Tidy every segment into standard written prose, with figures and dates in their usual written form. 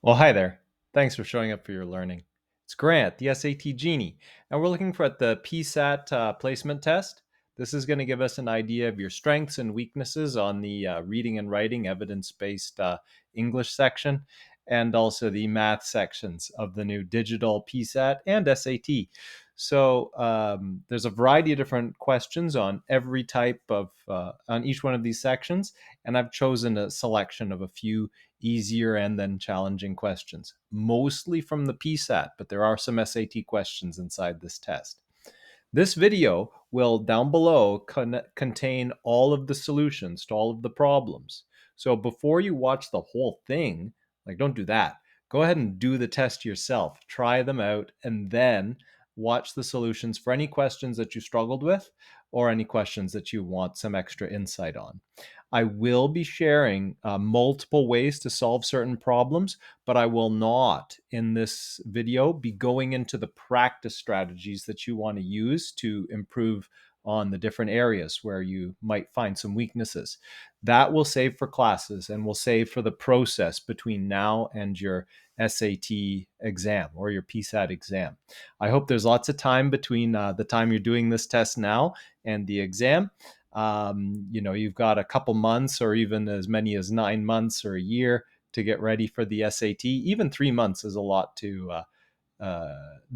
Well, hi there. Thanks for showing up for your learning. It's Grant, the SAT Genie, and we're looking for the PSAT placement test. This is going to give us an idea of your strengths and weaknesses on the reading and writing evidence-based English section, and also the math sections of the new digital PSAT and SAT. So there's a variety of different questions on every type of, on each one of these sections, and I've chosen a selection of a few easier and then challenging questions, mostly from the PSAT, but there are some SAT questions inside this test. This video will down below contain all of the solutions to all of the problems. So before you watch the whole thing, like don't do that. Go ahead and do the test yourself. Try them out and then watch the solutions for any questions that you struggled with or any questions that you want some extra insight on. I will be sharing multiple ways to solve certain problems, but I will not in this video be going into the practice strategies that you want to use to improve on the different areas where you might find some weaknesses. That will save for classes and will save for the process between now and your SAT exam or your PSAT exam. I hope there's lots of time between the time you're doing this test now and the exam. You've got a couple months or even as many as 9 months or a year to get ready for the SAT. Even 3 months is a lot to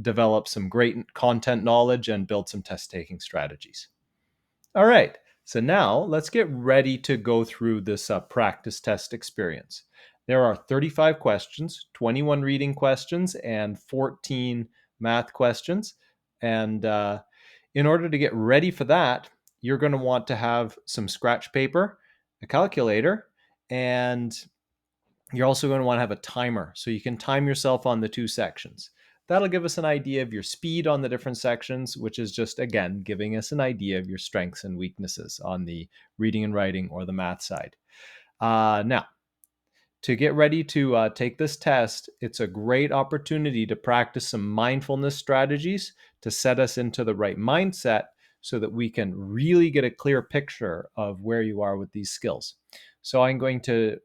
develop some great content knowledge and build some test taking strategies. All right, so now let's get ready to go through this practice test experience. There are 35 questions, 21 reading questions, and 14 math questions. And in order to get ready for that, you're going to want to have some scratch paper, a calculator, and you're also going to want to have a timer so you can time yourself on the two sections. That'll give us an idea of your speed on the different sections, which is just, again, giving us an idea of your strengths and weaknesses on the reading and writing or the math side. Now, to get ready to take this test, it's a great opportunity to practice some mindfulness strategies to set us into the right mindset so that we can really get a clear picture of where you are with these skills. So I'm going to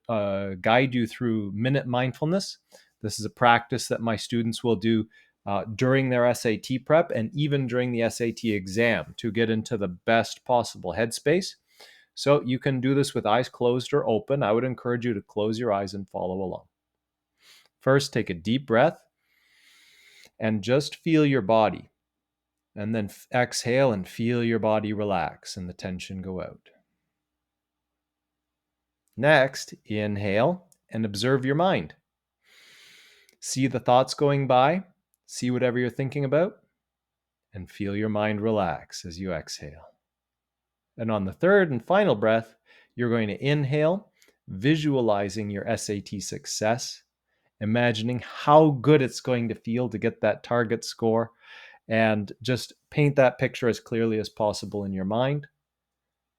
guide you through minute mindfulness. This is a practice that my students will do during their SAT prep and even during the SAT exam to get into the best possible headspace. So you can do this with eyes closed or open. I would encourage you to close your eyes and follow along. First, take a deep breath and just feel your body. And then exhale and feel your body relax and the tension go out. Next, inhale and observe your mind. See the thoughts going by, see whatever you're thinking about, and feel your mind relax as you exhale. And on the third and final breath, you're going to inhale, visualizing your SAT success, imagining how good it's going to feel to get that target score, and just paint that picture as clearly as possible in your mind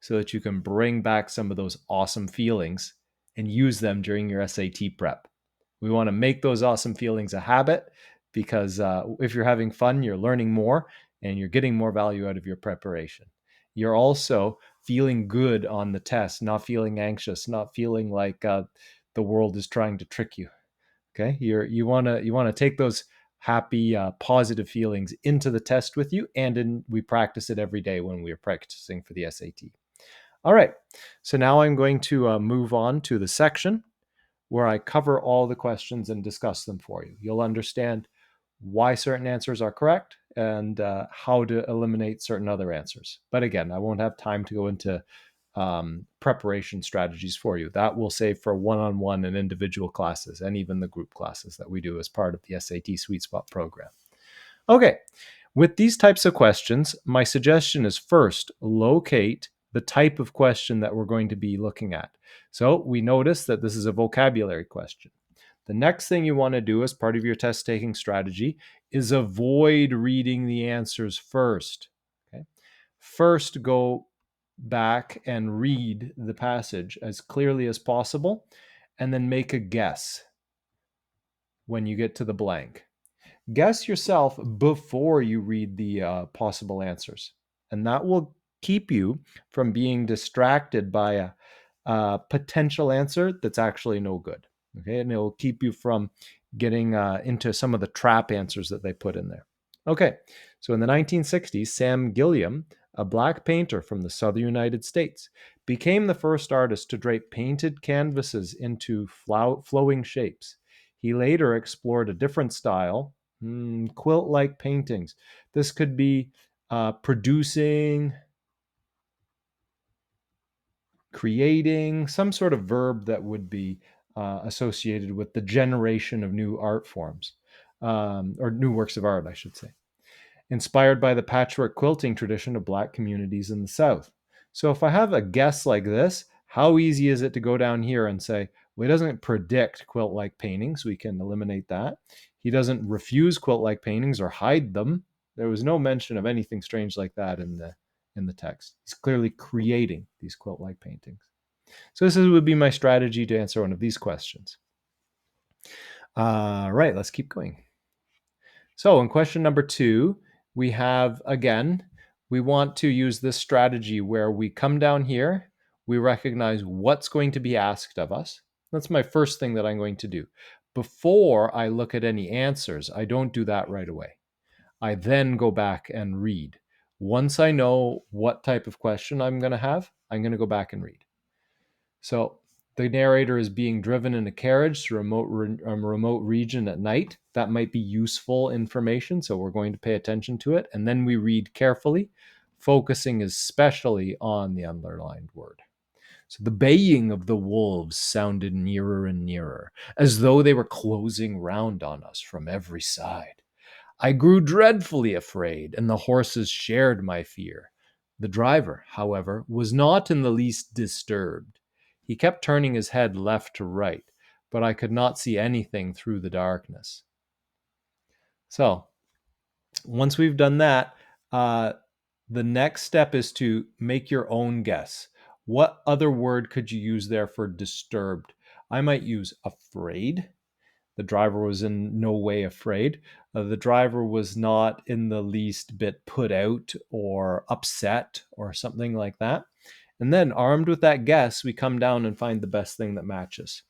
so that you can bring back some of those awesome feelings and use them during your SAT prep. We want to make those awesome feelings a habit because if you're having fun, you're learning more and you're getting more value out of your preparation. You're also feeling good on the test, not feeling anxious, not feeling like the world is trying to trick you. Okay, you want to take those happy, positive feelings into the test with you, and we practice it every day when we are practicing for the SAT. All right, so now I'm going to move on to the section where I cover all the questions and discuss them for you. You'll understand why certain answers are correct and how to eliminate certain other answers. But again, I won't have time to go into preparation strategies for you. That will save for one-on-one and individual classes and even the group classes that we do as part of the SAT Sweet Spot program. Okay, with these types of questions, my suggestion is first locate the type of question that we're going to be looking at. So we notice that this is a vocabulary question. The next thing you want to do as part of your test taking strategy is avoid reading the answers first. Okay? First, go back and read the passage as clearly as possible, and then make a guess when you get to the blank. Guess yourself before you read the possible answers, and that will keep you from being distracted by a potential answer that's actually no good. Okay, and it will keep you from getting into some of the trap answers that they put in there. Okay, so in the 1960s, Sam Gilliam, a black painter from the southern United States, became the first artist to drape painted canvases into flowing shapes. He later explored a different style, quilt like paintings. This could be producing, creating, some sort of verb that would be associated with the generation of new art forms, or new works of art, I should say, inspired by the patchwork quilting tradition of Black communities in the South. So if I have a guess like this, how easy is it to go down here and say, well, he doesn't predict quilt like paintings? We can eliminate that. He doesn't refuse quilt like paintings or hide them. There was no mention of anything strange like that in the text. He's clearly creating these quilt like paintings. So this would be my strategy to answer one of these questions. Right, let's keep going. So in question number 2, we have, again, we want to use this strategy where we come down here, we recognize what's going to be asked of us. That's my first thing that I'm going to do. Before I look at any answers, I don't do that right away. I then go back and read. Once I know what type of question I'm going to have, I'm going to go back and read. So the narrator is being driven in a carriage through a remote region at night. That might be useful information, so we're going to pay attention to it. And then we read carefully, focusing especially on the underlined word. So the baying of the wolves sounded nearer and nearer, as though they were closing round on us from every side. I grew dreadfully afraid, and the horses shared my fear. The driver, however, was not in the least disturbed. He kept turning his head left to right, but I could not see anything through the darkness. So, once we've done that, the next step is to make your own guess. What other word could you use there for disturbed? I might use afraid. The driver was in no way afraid. The driver was not in the least bit put out or upset or something like that. And then, armed with that guess, we come down and find the best thing that matches.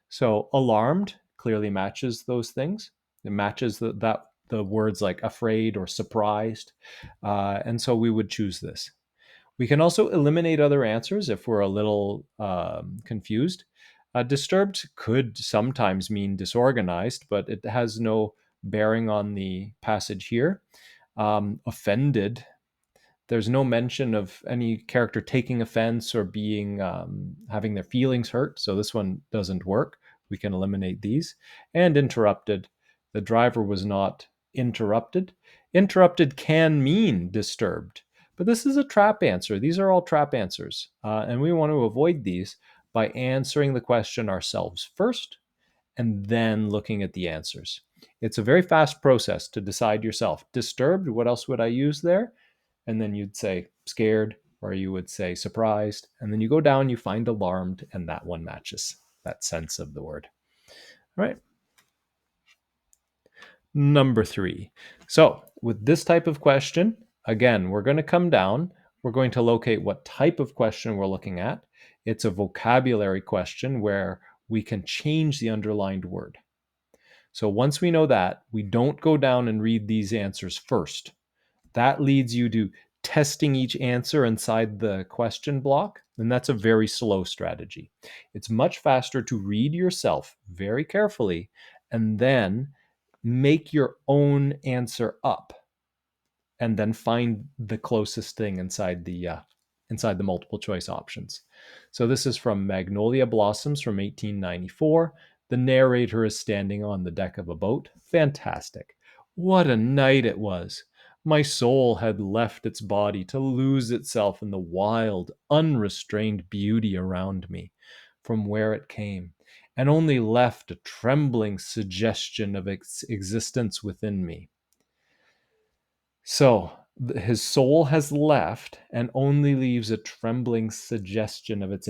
So, alarmed clearly matches those things. It matches the words like afraid or surprised. And so we would choose this. We can also eliminate other answers if we're a little confused. Disturbed could sometimes mean disorganized, but it has no bearing on the passage here. Offended, there's no mention of any character taking offense or being having their feelings hurt, so this one doesn't work. We can eliminate these. And interrupted, the driver was not interrupted. Interrupted can mean disturbed, but this is a trap answer. These are all trap answers, and we want to avoid these by answering the question ourselves first and then looking at the answers. It's a very fast process to decide yourself. Disturbed, what else would I use there? And then you'd say scared, or you would say surprised. And then you go down, you find alarmed, and that one matches that sense of the word. All right. Number 3. So, with this type of question, again, we're going to come down. We're going to locate what type of question we're looking at. It's a vocabulary question where we can change the underlined word. So, once we know that, we don't go down and read these answers first. That leads you to testing each answer inside the question block, and that's a very slow strategy. It's much faster to read yourself very carefully and then make your own answer up and then find the closest thing inside the multiple choice options. So this is from Magnolia Blossoms from 1894. The narrator is standing on the deck of a boat. Fantastic. What a night it was. My soul had left its body to lose itself in the wild, unrestrained beauty around me from where it came, and only left a trembling suggestion of its existence within me. So his soul has left and only leaves a trembling suggestion of its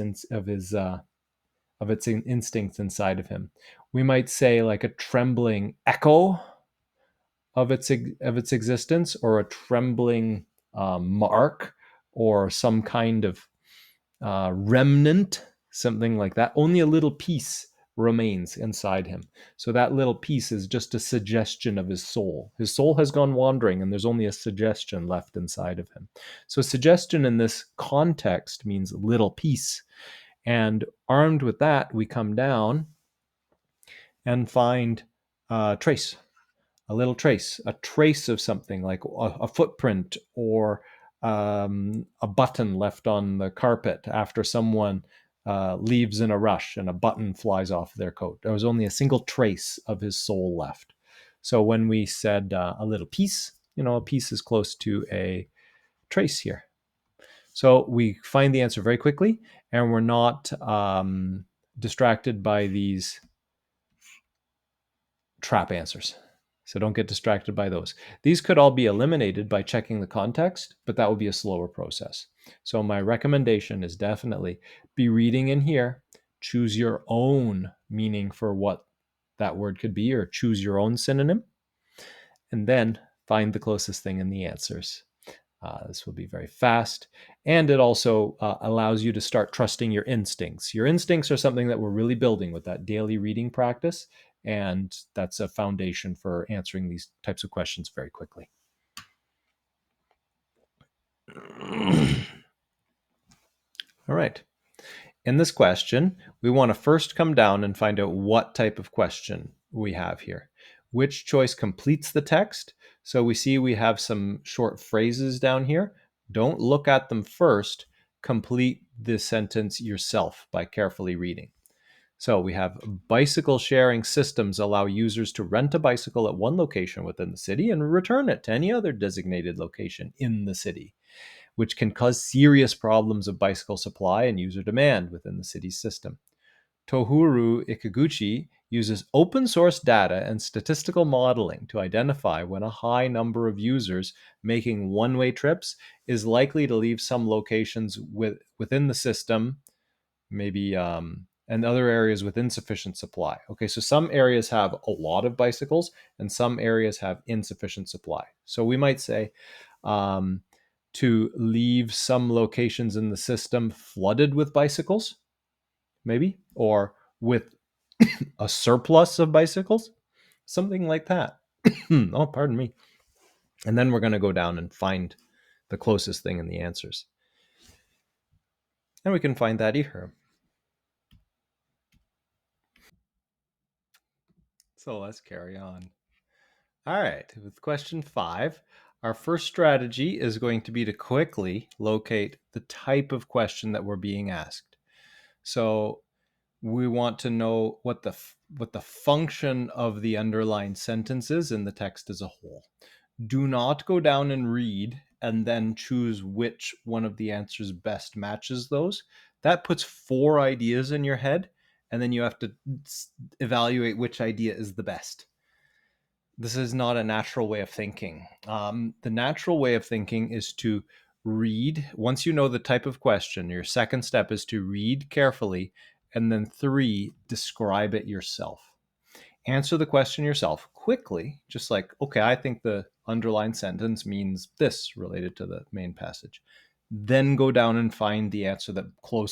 instincts inside of him. We might say like a trembling echo of its existence, or a trembling mark, or some kind of remnant, something like that. Only a little piece remains inside him. So that little piece is just a suggestion of his soul. His soul has gone wandering, and there's only a suggestion left inside of him. So suggestion in this context means little piece. And armed with that, we come down and find trace, a little trace, a trace of something like a footprint or a button left on the carpet after someone leaves in a rush and a button flies off their coat. There was only a single trace of his soul left. So when we said a little piece, a piece is close to a trace here. So we find the answer very quickly, and we're not distracted by these trap answers. So don't get distracted by those. These could all be eliminated by checking the context, but that would be a slower process. So my recommendation is definitely be reading in here, choose your own meaning for what that word could be, or choose your own synonym, and then find the closest thing in the answers. This will be very fast. And it also allows you to start trusting your instincts. Your instincts are something that we're really building with that daily reading practice. And that's a foundation for answering these types of questions very quickly. All right. In this question, we want to first come down and find out what type of question we have here. Which choice completes the text? So we see we have some short phrases down here. Don't look at them first. Complete the sentence yourself by carefully reading. So we have bicycle sharing systems allow users to rent a bicycle at one location within the city and return it to any other designated location in the city, which can cause serious problems of bicycle supply and user demand within the city's system. Tohuru Ikaguchi uses open source data and statistical modeling to identify when a high number of users making one-way trips is likely to leave some locations within the system, maybe and other areas with insufficient supply. Okay, so some areas have a lot of bicycles and some areas have insufficient supply. So we might say to leave some locations in the system flooded with bicycles, maybe, or with a surplus of bicycles, something like that. Oh, pardon me. And then we're going to go down and find the closest thing in the answers. And we can find that here. So let's carry on. All right, with question 5, our first strategy is going to be to quickly locate the type of question that we're being asked. So we want to know what the function of the underlined sentence is in the text as a whole. Do not go down and read and then choose which one of the answers best matches those. That puts 4 ideas in your head, and then you have to evaluate which idea is the best. This is not a natural way of thinking. The natural way of thinking is to read. Once you know the type of question, your second step is to read carefully, and then 3, describe it yourself. Answer the question yourself quickly, just like, okay, I think the underlined sentence means this related to the main passage. Then go down and find the answer that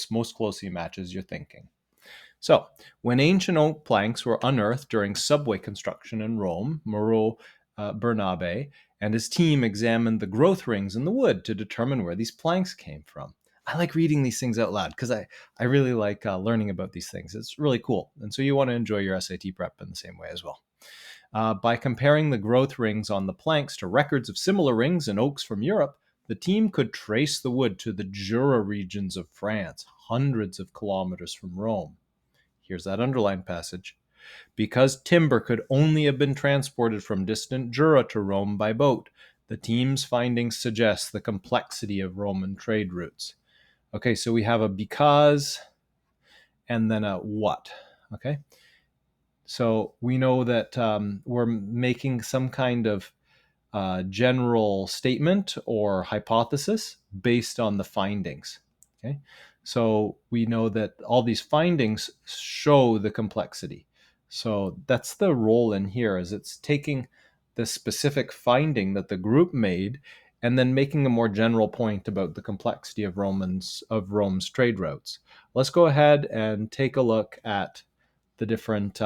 most closely matches your thinking. So, when ancient oak planks were unearthed during subway construction in Rome, Mauro Bernabe and his team examined the growth rings in the wood to determine where these planks came from. I like reading these things out loud because I really like learning about these things. It's really cool. And so you want to enjoy your SAT prep in the same way as well. By comparing the growth rings on the planks to records of similar rings in oaks from Europe, the team could trace the wood to the Jura regions of France, hundreds of kilometers from Rome. Here's that underlined passage. Because timber could only have been transported from distant Jura to Rome by boat, the team's findings suggest the complexity of Roman trade routes. Okay, so we have a because and then a what. Okay, so we know that we're making some kind of general statement or hypothesis based on the findings. Okay, so we know that all these findings show the complexity. So that's the role in here, is it's taking the specific finding that the group made and then making a more general point about the complexity of Rome's trade routes. Let's go ahead and take a look at the different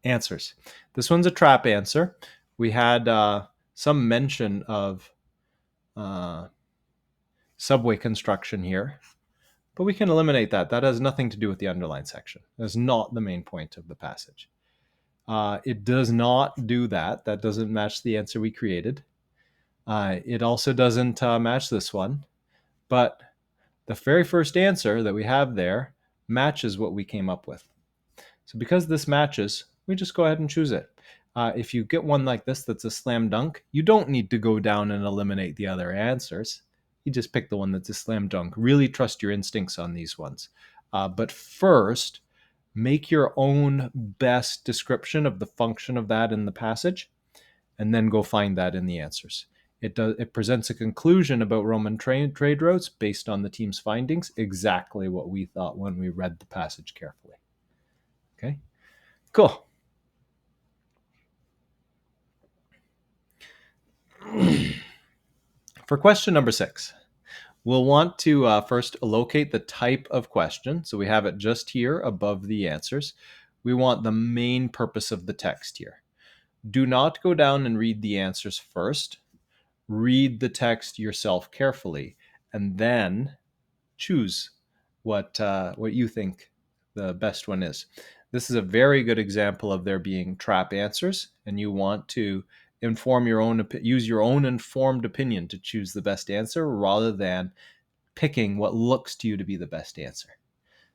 answers. This one's a trap answer. We had some mention of subway construction here, but we can eliminate that. That has nothing to do with the underlined section. That's not the main point of the passage. It does not do that. That doesn't match the answer we created. It also doesn't match this one, but the very first answer that we have there matches what we came up with. So because this matches, we just go ahead and choose it. If you get one like this that's a slam dunk, you don't need to go down and eliminate the other answers. You just pick the one that's a slam dunk. Really trust your instincts on these ones. But first, make your own best description of the function of that in the passage, and then go find that in the answers. It presents a conclusion about Roman trade routes based on the team's findings, exactly what we thought when we read the passage carefully. Okay, cool. For question number 6, we'll want to first locate the type of question. So we have it just here above the answers. We want the main purpose of the text here. Do not go down and read the answers first. Read the text yourself carefully, and then choose what you think the best one is. This is a very good example of there being trap answers, and you want to use your own informed opinion to choose the best answer rather than picking what looks to you to be the best answer.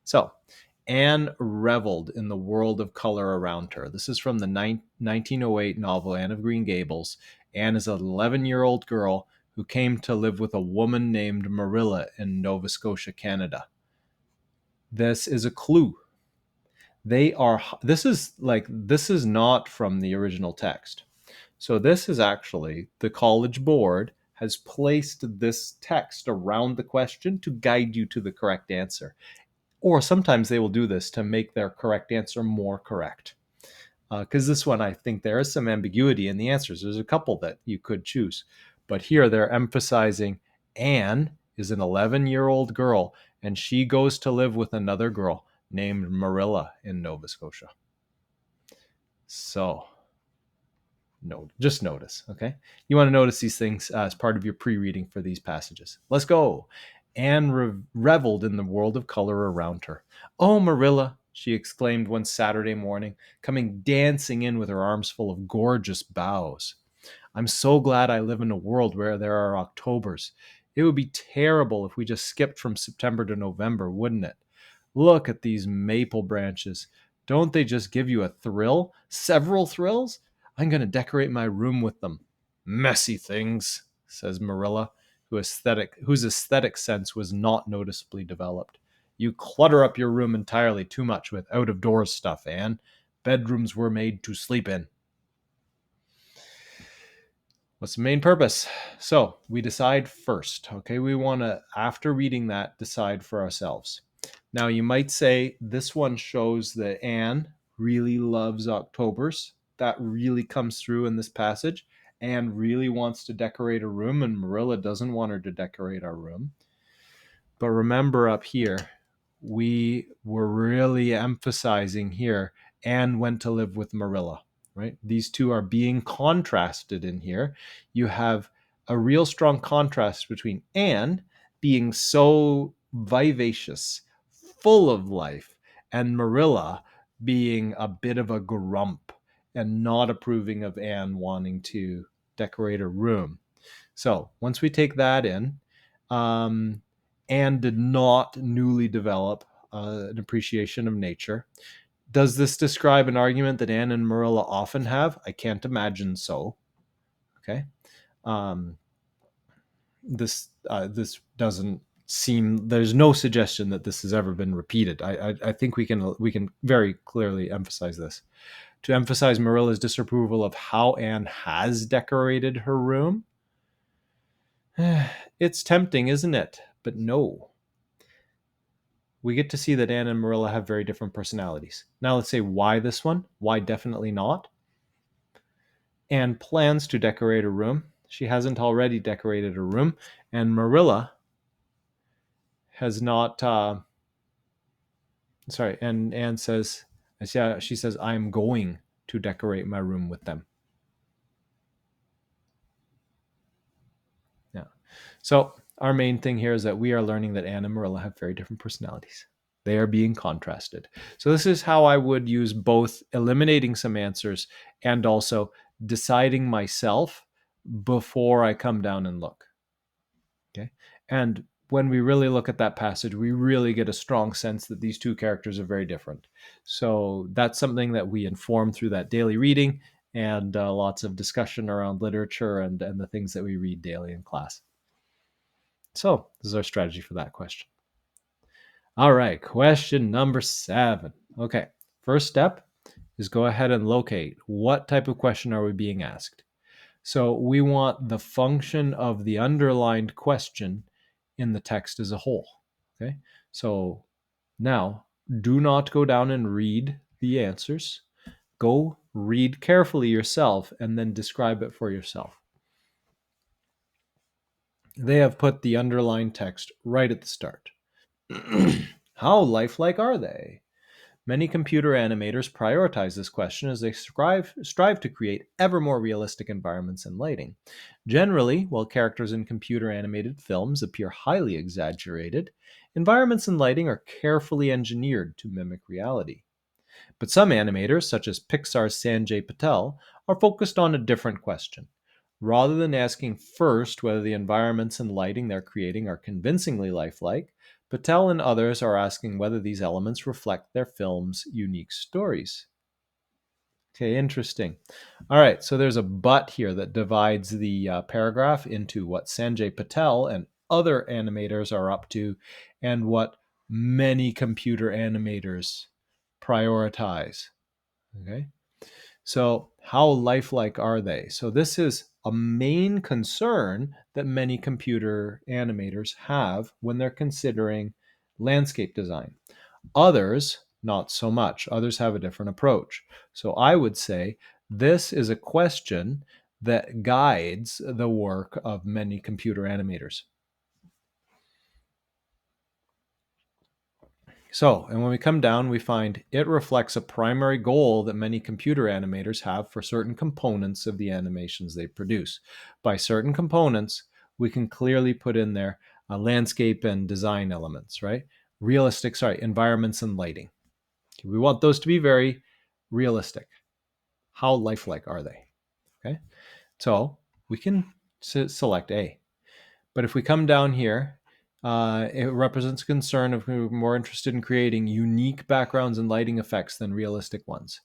So, Anne reveled in the world of color around her. This is from the 1908 novel Anne of Green Gables. Anne is an 11-year-old girl who came to live with a woman named Marilla in Nova Scotia, Canada. This is a clue. This is not from the original text. So this is actually the College Board has placed this text around the question to guide you to the correct answer. Or sometimes they will do this to make their correct answer more correct. Because this one, I think there is some ambiguity in the answers. There's a couple that you could choose. But here they're emphasizing Anne is an 11-year-old girl, and she goes to live with another girl named Marilla in Nova Scotia. So, just notice, okay? You want to notice these things as part of your pre-reading for these passages. Let's go. Anne reveled in the world of color around her. "Oh, Marilla," she exclaimed one Saturday morning, coming dancing in with her arms full of gorgeous boughs. "I'm so glad I live in a world where there are Octobers. It would be terrible if we just skipped from September to November, wouldn't it? Look at these maple branches. Don't they just give you a thrill? Several thrills? I'm going to decorate my room with them." "Messy things," says Marilla, whose aesthetic sense was not noticeably developed. "You clutter up your room entirely too much with out-of-doors stuff, Anne. Bedrooms were made to sleep in." What's the main purpose? So we decide first, okay? We want to, after reading that, decide for ourselves. Now you might say this one shows that Anne really loves Octobers. That really comes through in this passage. Anne really wants to decorate her room, and Marilla doesn't want her to decorate our room. But remember up here, we were really emphasizing here, Anne went to live with Marilla, right? These two are being contrasted in here. You have a real strong contrast between Anne being so vivacious, full of life, and Marilla being a bit of a grump and not approving of Anne wanting to decorate her room. So once we take that in, Anne did not newly develop an appreciation of nature. Does this describe an argument that Anne and Marilla often have? I can't imagine so. Okay. This doesn't seem. There's no suggestion that this has ever been repeated. I think we can very clearly emphasize this. To emphasize Marilla's disapproval of how Anne has decorated her room. It's tempting, isn't it? But no. We get to see that Anne and Marilla have very different personalities. Now let's say why this one? Why definitely not? Anne plans to decorate her room. She hasn't already decorated her room. And Marilla has not Sorry, and Anne says, yeah, she says, I'm going to decorate my room with them. Yeah. So our main thing here is that we are learning that Anne and Marilla have very different personalities. They are being contrasted. So this is how I would use both eliminating some answers and also deciding myself before I come down and look. Okay. And when we really look at that passage, we really get a strong sense that these two characters are very different. So that's something that we inform through that daily reading and lots of discussion around literature and the things that we read daily in class. So this is our strategy for that question. All right, question number 7. Okay, first step is go ahead and locate what type of question are we being asked. So we want the function of the underlined question in the text as a whole. Okay, so now do not go down and read the answers. Go read carefully yourself and then describe it for yourself. They have put the underlined text right at the start. How lifelike are they? Many computer animators prioritize this question as they strive to create ever more realistic environments and lighting. Generally, while characters in computer animated films appear highly exaggerated, environments and lighting are carefully engineered to mimic reality. But some animators, such as Pixar's Sanjay Patel, are focused on a different question. Rather than asking first whether the environments and lighting they're creating are convincingly lifelike, Patel and others are asking whether these elements reflect their film's unique stories. Okay, interesting. All right, so there's a but here that divides the paragraph into what Sanjay Patel and other animators are up to and what many computer animators prioritize. Okay. So, how lifelike are they? So, this is a main concern that many computer animators have when they're considering landscape design. Others, not so much. Others have a different approach. So, I would say this is a question that guides the work of many computer animators. So, and when we come down, we find it reflects a primary goal that many computer animators have for certain components of the animations they produce. By certain components, we can clearly put in there landscape and design elements, right? Environments and lighting. We want those to be very realistic. How lifelike are they? Okay, so we can select A. But if we come down here, it represents a concern of who are more interested in creating unique backgrounds and lighting effects than realistic ones.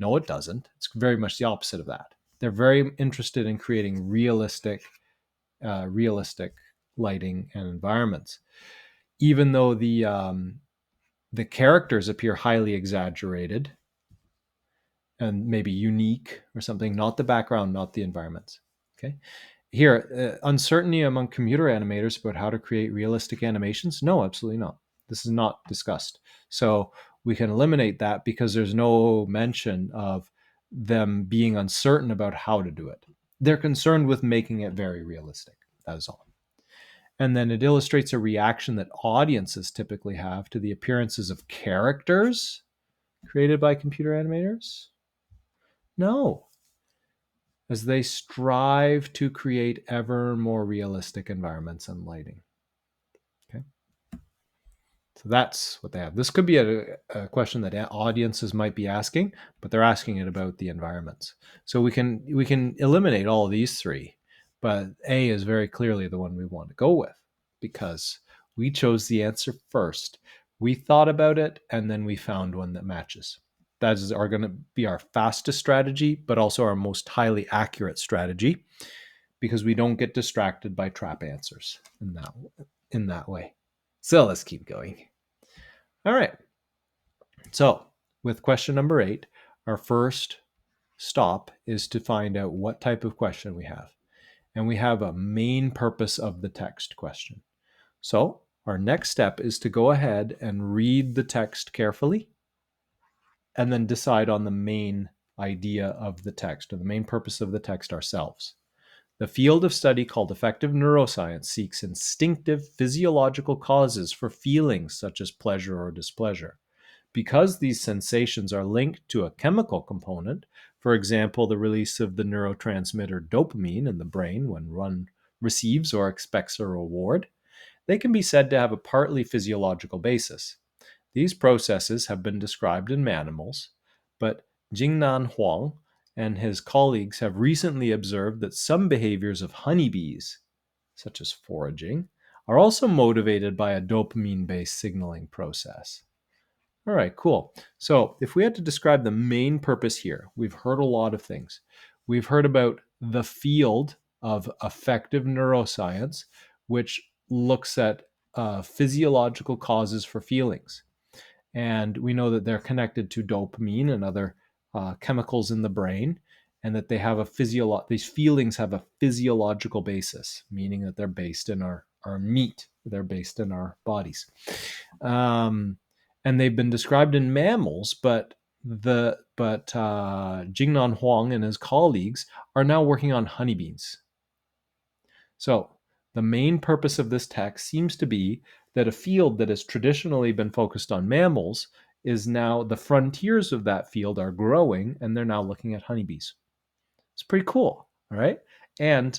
No, it doesn't. It's very much the opposite of that. They're very interested in creating realistic lighting and environments. Even though the characters appear highly exaggerated and maybe unique or something, not the background, not the environments. Okay. Here, uncertainty among computer animators about how to create realistic animations? No, absolutely not. This is not discussed. So we can eliminate that because there's no mention of them being uncertain about how to do it. They're concerned with making it very realistic. That is all. And then it illustrates a reaction that audiences typically have to the appearances of characters created by computer animators. No, as they strive to create ever more realistic environments and lighting. Okay. So that's what they have. This could be a question that audiences might be asking, but they're asking it about the environments. So we can eliminate all of these three, but A is very clearly the one we want to go with because we chose the answer first. We thought about it and then we found one that matches. That is are going to be our fastest strategy, but also our most highly accurate strategy because we don't get distracted by trap answers in that way. So let's keep going. All right. So, with question number 8, our first stop is to find out what type of question we have. And we have a main purpose of the text question. So, our next step is to go ahead and read the text carefully and then decide on the main idea of the text or the main purpose of the text ourselves. The field of study called affective neuroscience seeks instinctive physiological causes for feelings such as pleasure or displeasure. Because these sensations are linked to a chemical component, for example, the release of the neurotransmitter dopamine in the brain when one receives or expects a reward, they can be said to have a partly physiological basis. These processes have been described in mammals, but Jingnan Huang and his colleagues have recently observed that some behaviors of honeybees, such as foraging, are also motivated by a dopamine based signaling process. All right, cool. So, if we had to describe the main purpose here, we've heard a lot of things. We've heard about the field of affective neuroscience, which looks at physiological causes for feelings. And we know that they're connected to dopamine and other chemicals in the brain, and that they have these feelings have a physiological basis, meaning that they're based in our meat, they're based in our bodies. And they've been described in mammals, but Jingnan Huang and his colleagues are now working on honeybees. So the main purpose of this text seems to be that a field that has traditionally been focused on mammals is now the frontiers of that field are growing, and they're now looking at honeybees. It's pretty cool, all right? And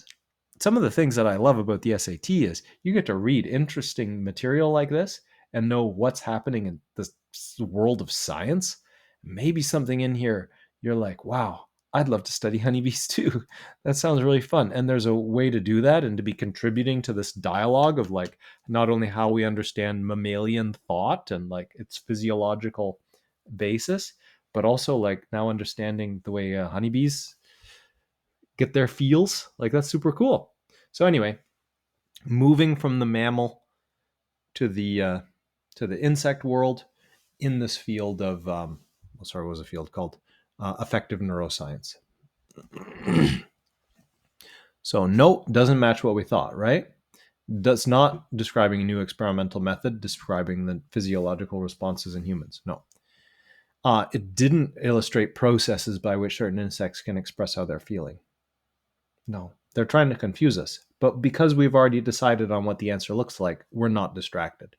some of the things that I love about the SAT is you get to read interesting material like this and know what's happening in this world of science. Maybe something in here you're like, wow, I'd love to study honeybees too. That sounds really fun. And there's a way to do that and to be contributing to this dialogue of like not only how we understand mammalian thought and like its physiological basis, but also like now understanding the way honeybees get their feels. Like that's super cool. So anyway, moving from the mammal to the insect world in this field of what was the field called? Affective neuroscience. So no, doesn't match what we thought, right? That's not describing a new experimental method describing the physiological responses in humans. No. It didn't illustrate processes by which certain insects can express how they're feeling. No, they're trying to confuse us. But because we've already decided on what the answer looks like, we're not distracted.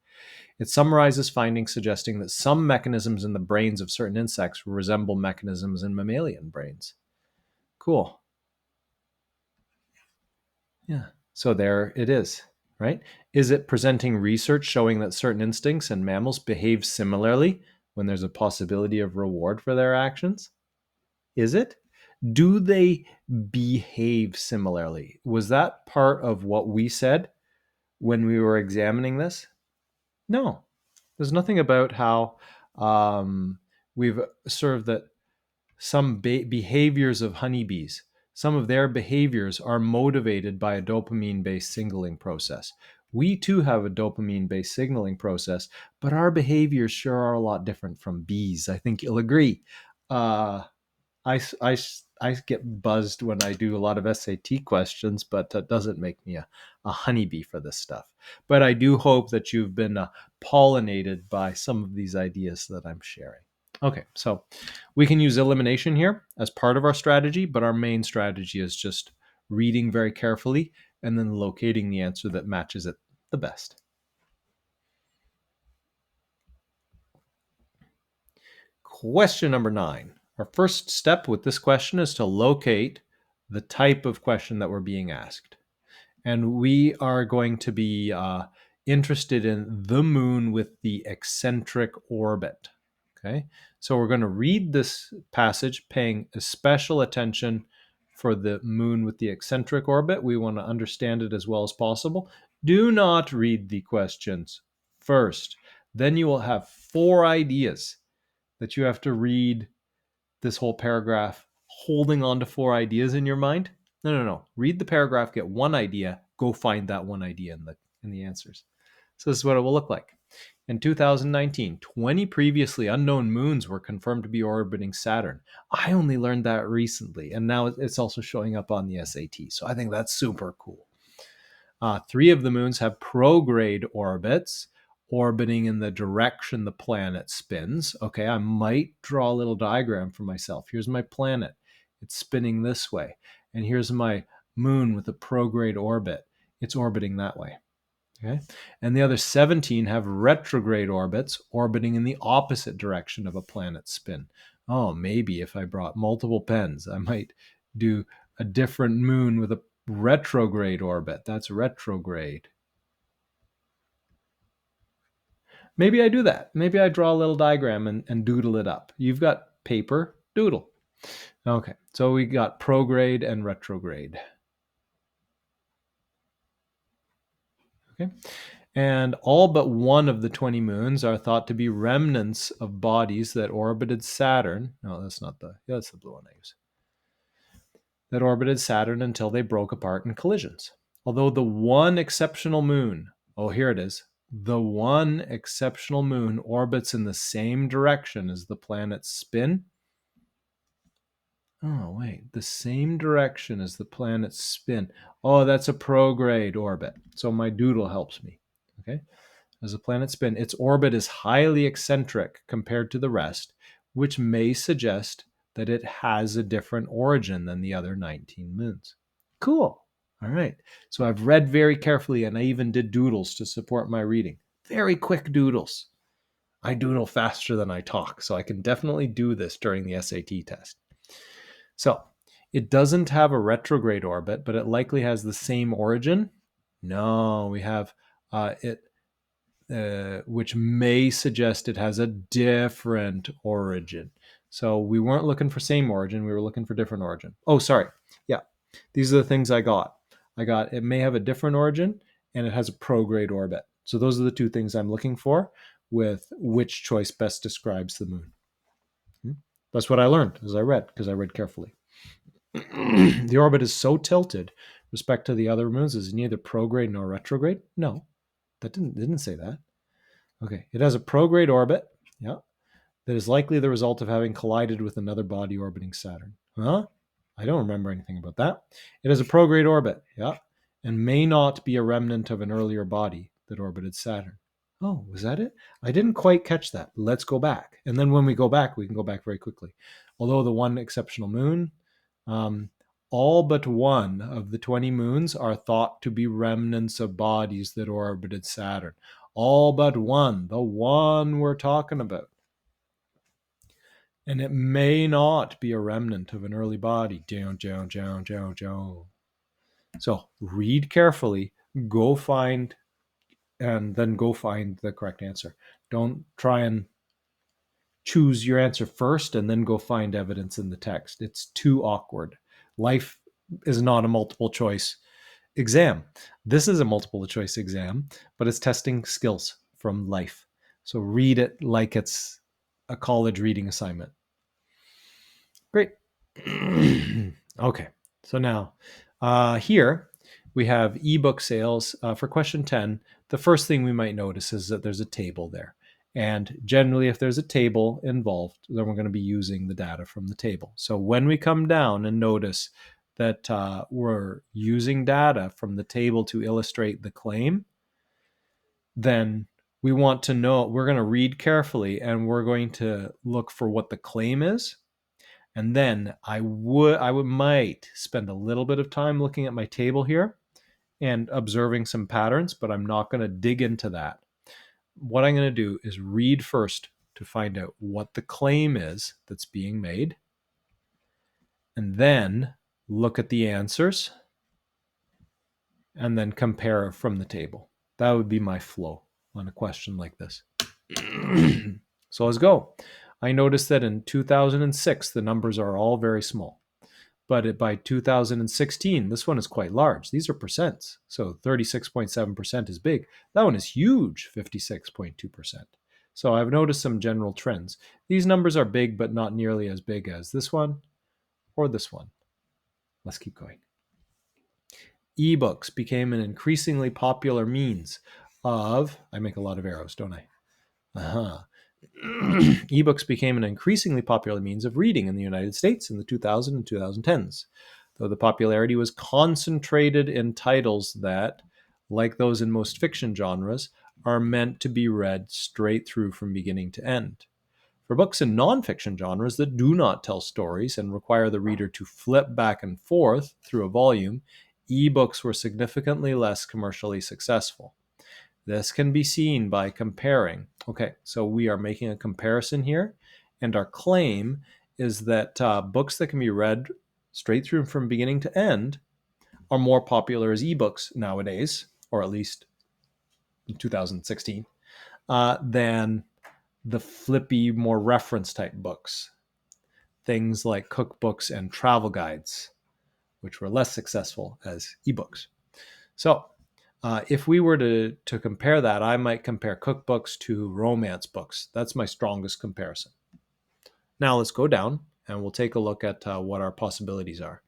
It summarizes findings suggesting that some mechanisms in the brains of certain insects resemble mechanisms in mammalian brains. Cool. Yeah. So there it is, right? Is it presenting research showing that certain instincts in mammals behave similarly when there's a possibility of reward for their actions? Is it? Do they behave similarly? Was that part of what we said when we were examining this? No. There's nothing about how we've observed that some behaviors of honeybees, some of their behaviors are motivated by a dopamine-based signaling process. We too have a dopamine-based signaling process, but our behaviors sure are a lot different from bees. I think you'll agree. I get buzzed when I do a lot of SAT questions, but that doesn't make me a honeybee for this stuff. But I do hope that you've been pollinated by some of these ideas that I'm sharing. Okay, so we can use elimination here as part of our strategy, but our main strategy is just reading very carefully and then locating the answer that matches it the best. Question number 9. Our first step with this question is to locate the type of question that we're being asked. And we are going to be interested in the moon with the eccentric orbit. Okay, so we're going to read this passage paying special attention for the moon with the eccentric orbit. We want to understand it as well as possible. Do not read the questions first. Then you will have 4 ideas that you have to read this whole paragraph holding on to 4 ideas in your mind. No. Read the paragraph, get 1 idea, go find that 1 idea in the answers. So this is what it will look like. In 2019, 20 previously unknown moons were confirmed to be orbiting Saturn. I only learned that recently, and now it's also showing up on the SAT. So I think that's super cool. 3 of the moons have prograde orbits, orbiting in the direction the planet spins. Okay, I might draw a little diagram for myself. Here's my planet. It's spinning this way. And here's my moon with a prograde orbit. It's orbiting that way. Okay. And the other 17 have retrograde orbits orbiting in the opposite direction of a planet's spin. Oh, maybe if I brought multiple pens, I might do a different moon with a retrograde orbit. That's retrograde. Maybe I do that. Maybe I draw a little diagram and doodle it up. You've got paper, doodle. Okay, so we got prograde and retrograde. Okay. And all but one of the 20 moons are thought to be remnants of bodies that orbited Saturn. No, that's not the, yeah, that's the blue one I use. That orbited Saturn until they broke apart in collisions. Although the one exceptional moon, oh, here it is, the one exceptional moon orbits in the same direction as the planet's spin. Oh, wait, the same direction as the planet's spin. Oh, that's a prograde orbit. So my doodle helps me. Okay. As the planet spin, its orbit is highly eccentric compared to the rest, which may suggest that it has a different origin than the other 19 moons. Cool. All right. So I've read very carefully, and I even did doodles to support my reading. Very quick doodles. I doodle faster than I talk, so I can definitely do this during the SAT test. So it doesn't have a retrograde orbit, but it likely has the same origin. No, we have it which may suggest it has a different origin. So we weren't looking for same origin, we were looking for different origin. Oh, sorry. Yeah, these are the things I got. It may have a different origin and it has a prograde orbit. So those are the two things I'm looking for with which choice best describes the moon. That's what I learned as I read, because I read carefully. The orbit is so tilted respect to the other moons is neither prograde nor retrograde. No, that didn't say that. Okay, it has a prograde orbit, yeah, that is likely the result of having collided with another body orbiting Saturn. Huh? I don't remember anything about that. It has a prograde orbit, yeah, and may not be a remnant of an earlier body that orbited Saturn. Oh, was that it? I didn't quite catch that. Let's go back. And then when we go back, we can go back very quickly. Although the one exceptional moon, um, all but one of the 20 moons are thought to be remnants of bodies that orbited Saturn. All but one, the one we're talking about. And it may not be a remnant of an early body. So read carefully, go find, and then go find the correct answer. Don't try and choose your answer first and then go find evidence in the text. It's too awkward. Life is not a multiple choice exam. This is a multiple choice exam, but it's testing skills from life. So read it like it's a college reading assignment. Great. Okay. So now here we have ebook sales. For question 10, the first thing we might notice is that there's a table there. And generally, if there's a table involved, then we're going to be using the data from the table. So when we come down and notice that we're using data from the table to illustrate the claim, then we want to know, we're going to read carefully and we're going to look for what the claim is. And then I might spend a little bit of time looking at my table here and observing some patterns, but I'm not going to dig into that. What I'm going to do is read first to find out what the claim is that's being made, and then look at the answers, and then compare from the table. That would be my flow on a question like this. So let's go. I noticed that in 2006, the numbers are all very small. But by 2016, this one is quite large. These are percents. So 36.7% is big. That one is huge, 56.2%. So I've noticed some general trends. These numbers are big, but not nearly as big as this one or this one. Let's keep going. Ebooks became an increasingly popular means of, I make a lot of arrows, don't I? Ebooks became an increasingly popular means of reading in the United States in the 2000s and 2010s, though the popularity was concentrated in titles that, like those in most fiction genres, are meant to be read straight through from beginning to end. For books in nonfiction genres that do not tell stories and require the reader to flip back and forth through a volume, ebooks were significantly less commercially successful. This can be seen by comparing. Okay, so we are making a comparison here, and our claim is that books that can be read straight through from beginning to end are more popular as ebooks nowadays, or at least in 2016, than the flippy, more reference type books. Things like cookbooks and travel guides, which were less successful as ebooks. So, if we were to compare that, I might compare cookbooks to romance books. That's my strongest comparison. Now let's go down and we'll take a look at what our possibilities are.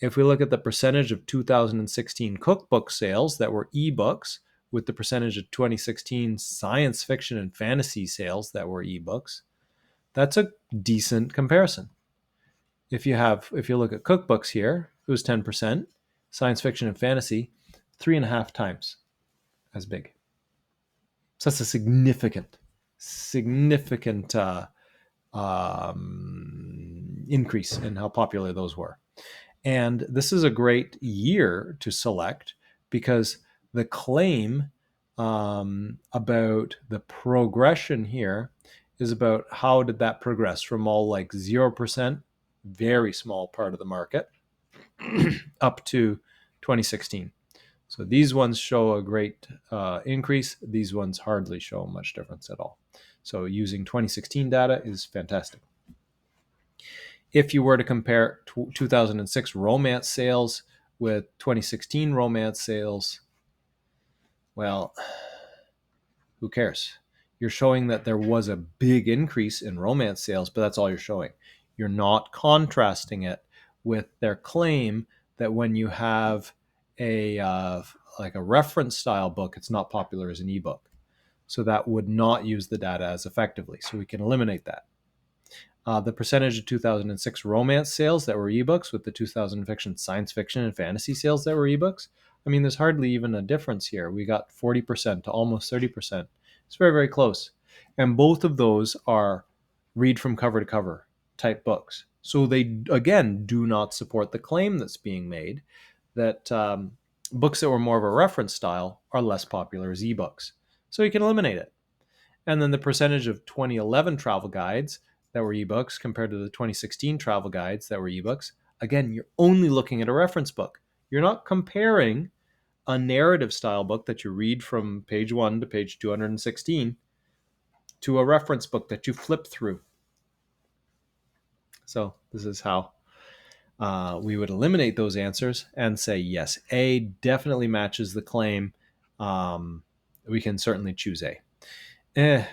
If we look at the percentage of 2016 cookbook sales that were ebooks with the percentage of 2016 science fiction and fantasy sales that were ebooks, that's a decent comparison. If you look at cookbooks here, it was 10%, science fiction and fantasy, 3.5 times as big. So that's a significant increase in how popular those were. And this is a great year to select because the claim about the progression here is about how did that progress from all like 0%, very small part of the market, up to 2016. So these ones show a great increase. These ones hardly show much difference at all. So using 2016 data is fantastic. If you were to compare 2006 romance sales with 2016 romance sales, well, who cares? You're showing that there was a big increase in romance sales, but that's all you're showing. You're not contrasting it with their claim that when you have a like a reference style book, it's not popular as an ebook. So that would not use the data as effectively. So we can eliminate that. The percentage of 2006 romance sales that were ebooks with the 2000 fiction, science fiction, and fantasy sales that were ebooks. I mean, there's hardly even a difference here. We got 40% to almost 30%. It's very, very close. And both of those are read from cover to cover type books. So they, again, do not support the claim that's being made that books that were more of a reference style are less popular as ebooks. So you can eliminate it. And then the percentage of 2011 travel guides that were ebooks compared to the 2016 travel guides that were ebooks. Again, you're only looking at a reference book. You're not comparing a narrative style book that you read from page 1 to page 216 to a reference book that you flip through. So this is how we would eliminate those answers and say, yes, A definitely matches the claim. We can certainly choose A.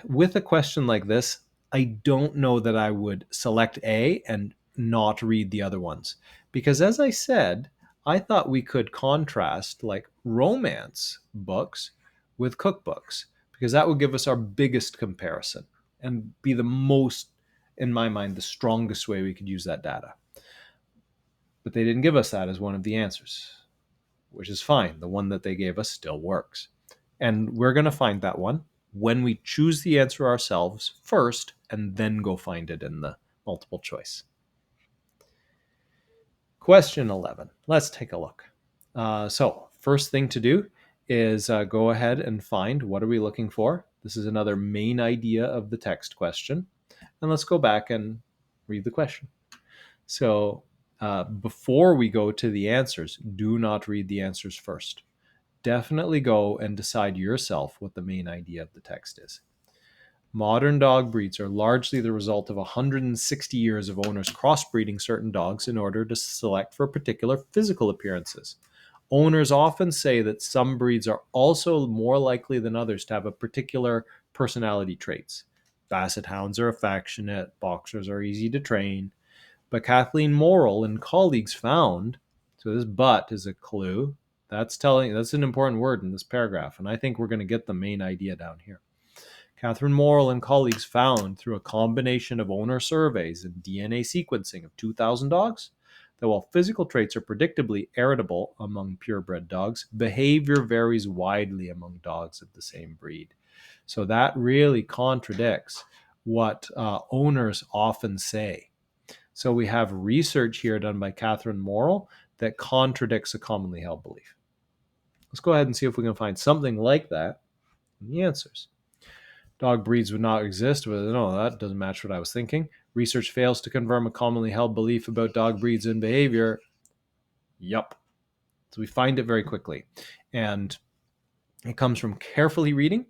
With a question like this, I don't know that I would select A and not read the other ones. Because as I said, I thought we could contrast like romance books with cookbooks, because that would give us our biggest comparison and be the most, in my mind, the strongest way we could use that data. But they didn't give us that as one of the answers, which is fine. The one that they gave us still works. And we're going to find that one when we choose the answer ourselves first and then go find it in the multiple choice. Question 11. Let's take a look. So first thing to do is go ahead and find what are we looking for. This is another main idea of the text question. And let's go back and read the question. So before we go to the answers, do not read the answers first. Definitely go and decide yourself what the main idea of the text is. Modern dog breeds are largely the result of 160 years of owners crossbreeding certain dogs in order to select for particular physical appearances. Owners often say that some breeds are also more likely than others to have a particular personality traits. Basset hounds are affectionate, boxers are easy to train. But Kathleen Morrill and colleagues found, so this but is a clue, that's an important word in this paragraph, and I think we're going to get the main idea down here. Catherine Morrill and colleagues found through a combination of owner surveys and DNA sequencing of 2,000 dogs that while physical traits are predictably heritable among purebred dogs, behavior varies widely among dogs of the same breed. So that really contradicts what owners often say. So we have research here done by Catherine Morrill that contradicts a commonly held belief. Let's go ahead and see if we can find something like that the answers. Dog breeds would not exist, but no, that doesn't match what I was thinking. Research fails to confirm a commonly held belief about dog breeds and behavior. Yup. So we find it very quickly. And it comes from carefully reading,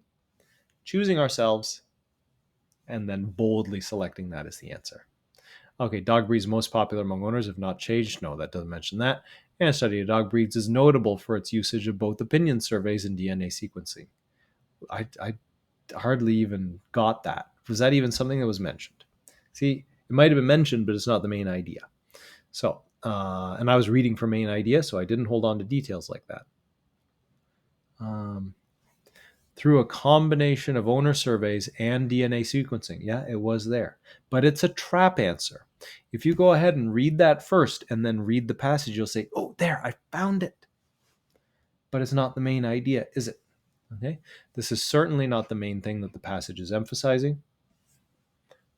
choosing ourselves, and then boldly selecting that as the answer. Okay, dog breeds most popular among owners have not changed. No, that doesn't mention that. And a study of dog breeds is notable for its usage of both opinion surveys and DNA sequencing. I hardly even got that. Was that even something that was mentioned? See, it might have been mentioned, but it's not the main idea. So, and I was reading for main idea, so I didn't hold on to details like that. Through a combination of owner surveys and DNA sequencing. Yeah, it was there. But it's a trap answer. If you go ahead and read that first and then read the passage, you'll say, oh, there, I found it. But it's not the main idea, is it? Okay. This is certainly not the main thing that the passage is emphasizing.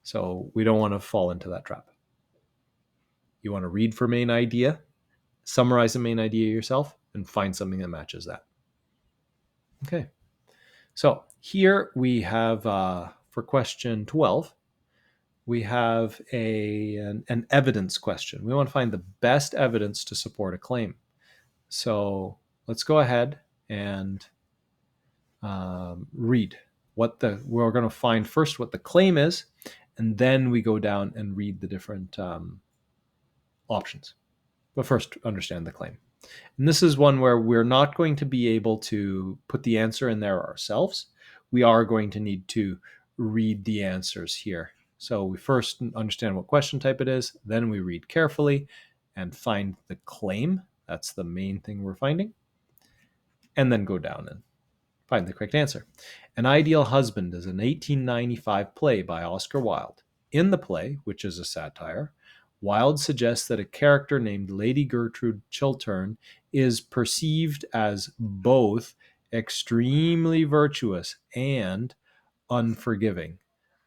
So we don't want to fall into that trap. You want to read for main idea, summarize the main idea yourself, and find something that matches that. Okay. So here we have, for question 12, we have an evidence question. We want to find the best evidence to support a claim. So let's go ahead and read we're going to find first what the claim is, and then we go down and read the different options. But first, understand the claim. And this is one where we're not going to be able to put the answer in there ourselves. We are going to need to read the answers here. So we first understand what question type it is, then we read carefully and find the claim. That's the main thing we're finding. And then go down and find the correct answer. An Ideal Husband is an 1895 play by Oscar Wilde. In the play, which is a satire, Wilde suggests that a character named Lady Gertrude Chiltern is perceived as both extremely virtuous and unforgiving,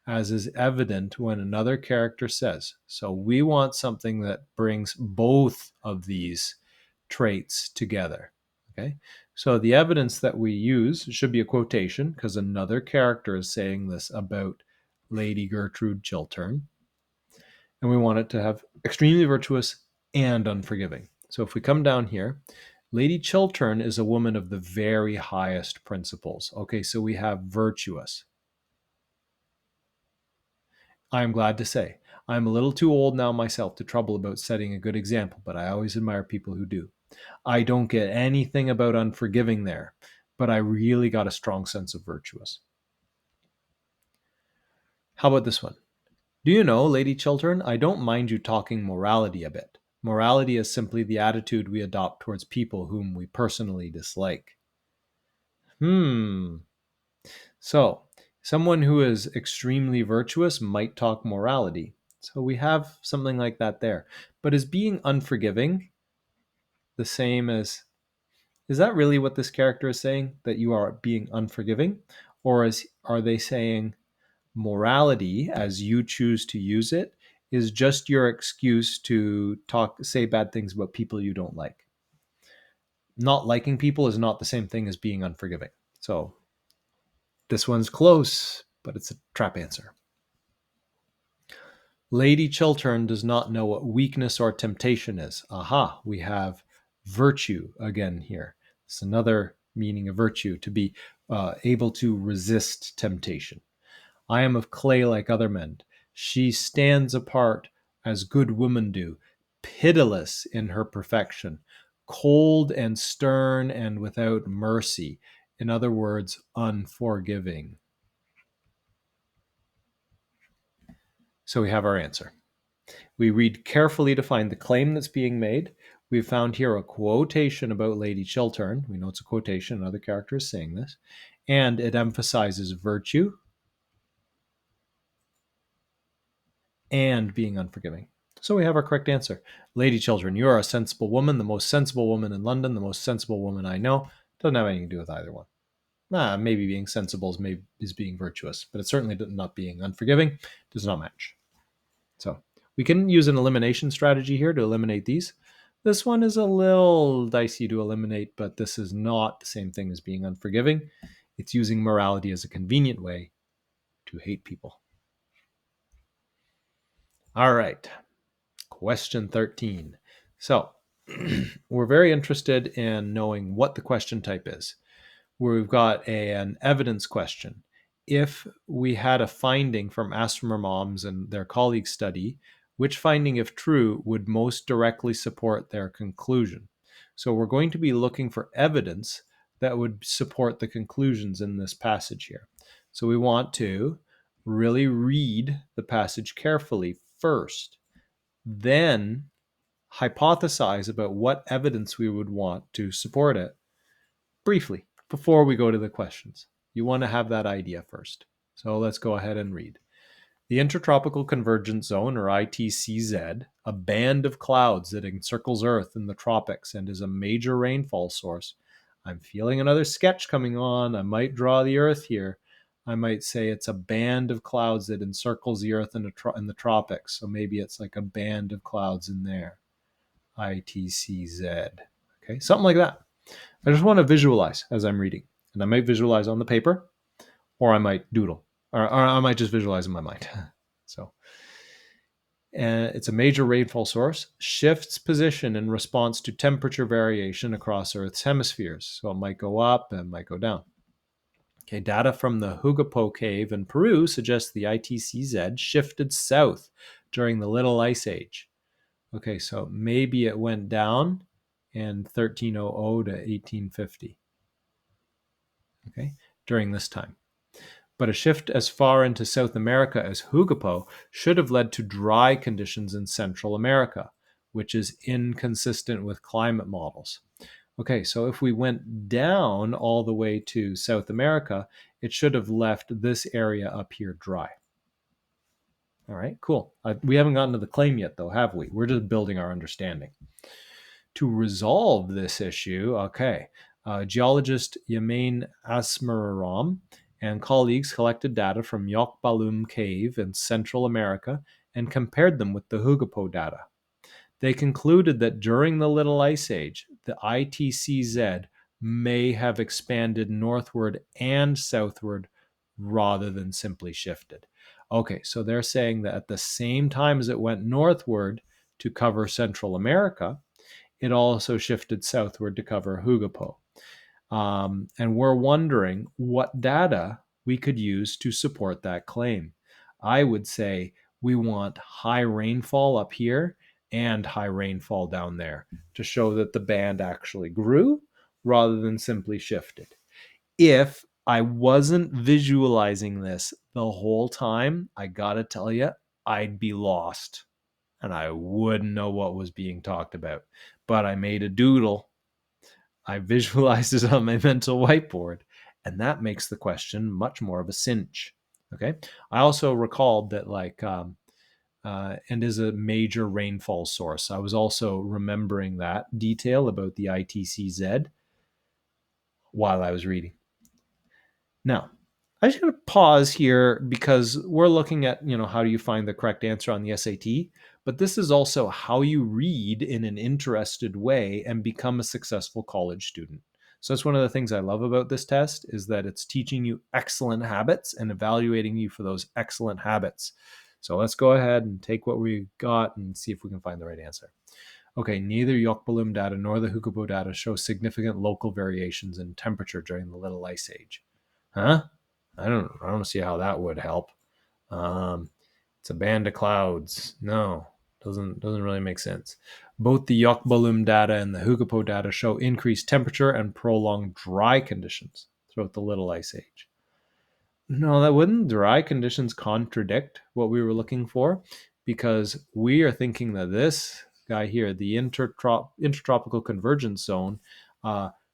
as is evident when another character says. So we want something that brings both of these traits together. Okay. So the evidence that we use should be a quotation because another character is saying this about Lady Gertrude Chiltern. And we want it to have extremely virtuous and unforgiving. So if we come down here, Lady Chiltern is a woman of the very highest principles. Okay, so we have virtuous. I am glad to say, I'm a little too old now myself to trouble about setting a good example, but I always admire people who do. I don't get anything about unforgiving there, but I really got a strong sense of virtuous. How about this one? Do you know, Lady Chiltern, I don't mind you talking morality a bit. Morality is simply the attitude we adopt towards people whom we personally dislike. So, someone who is extremely virtuous might talk morality. So we have something like that there. But is being unforgiving the same as, is that really what this character is saying? That you are being unforgiving? Or are they saying morality, as you choose to use it, is just your excuse to say bad things about people you don't like? Not liking people is not the same thing as being unforgiving. So this one's close, but it's a trap answer. Lady Chiltern does not know what weakness or temptation is. Aha, we have virtue again here. It's another meaning of virtue, to be able to resist temptation. I am of clay like other men. She stands apart as good women do, pitiless in her perfection, cold and stern and without mercy. In other words, unforgiving. So we have our answer. We read carefully to find the claim that's being made. We've found here a quotation about Lady Chiltern. We know it's a quotation, another character is saying this. And it emphasizes virtue and being unforgiving. So we have our correct answer. Lady Chiltern, you are a sensible woman, the most sensible woman in London, the most sensible woman I know. Doesn't have anything to do with either one. Maybe being sensible is being virtuous, but it's certainly not being unforgiving. Does not match. So we can use an elimination strategy here to eliminate these. This one is a little dicey to eliminate, but this is not the same thing as being unforgiving. It's using morality as a convenient way to hate people. All right, question 13. So we're very interested in knowing what the question type is. We've got an evidence question. If we had a finding from astronomer moms and their colleagues' study, which finding, if true, would most directly support their conclusion? So we're going to be looking for evidence that would support the conclusions in this passage here. So we want to really read the passage carefully first, then hypothesize about what evidence we would want to support it briefly before we go to the questions. You want to have that idea first. So let's go ahead and read. The Intertropical Convergence Zone, or ITCZ, a band of clouds that encircles Earth in the tropics and is a major rainfall source. I'm feeling another sketch coming on. I might draw the Earth here. I might say it's a band of clouds that encircles the Earth in the tropics. So maybe it's like a band of clouds in there. ITCZ. Okay, something like that. I just want to visualize as I'm reading. And I might visualize on the paper, or I might doodle, or I might just visualize in my mind. So, and it's a major rainfall source, shifts position in response to temperature variation across Earth's hemispheres. So it might go up and it might go down. Okay, data from the Hugapo cave in Peru suggests the ITCZ shifted south during the Little Ice Age. Okay, so maybe it went down in 1300 to 1850. Okay, during this time. But a shift as far into South America as Hugapo should have led to dry conditions in Central America, which is inconsistent with climate models. Okay, so if we went down all the way to South America, it should have left this area up here dry. All right, cool. We haven't gotten to the claim yet, though, have we? We're just building our understanding. To resolve this issue, geologist Yemain Asmararam and colleagues collected data from Yokbalum Cave in Central America and compared them with the Hugapo data. They concluded that during the Little Ice Age, the ITCZ may have expanded northward and southward rather than simply shifted. Okay, so they're saying that at the same time as it went northward to cover Central America, it also shifted southward to cover Hugapo. And we're wondering what data we could use to support that claim. I would say we want high rainfall up here and high rainfall down there to show that the band actually grew rather than simply shifted. If I wasn't visualizing this the whole time, I gotta tell you, I'd be lost and I wouldn't know what was being talked about. But I made a doodle. I visualized it on my mental whiteboard, and that makes the question much more of a cinch. Okay. I also recalled that, and is a major rainfall source. I was also remembering that detail about the ITCZ while I was reading. Now, I just got to pause here because we're looking at, how do you find the correct answer on the SAT, but this is also how you read in an interested way and become a successful college student. So that's one of the things I love about this test is that it's teaching you excellent habits and evaluating you for those excellent habits. So let's go ahead and take what we got and see if we can find the right answer. Okay, neither Yokbalum data nor the Hugapo data show significant local variations in temperature during the Little Ice Age. Huh? I don't see how that would help. It's a band of clouds. No, doesn't really make sense. Both the Yokbalum data and the Hugapo data show increased temperature and prolonged dry conditions throughout the Little Ice Age. No, that wouldn't dry conditions contradict what we were looking for, because we are thinking that this guy here, the intertropical convergence zone,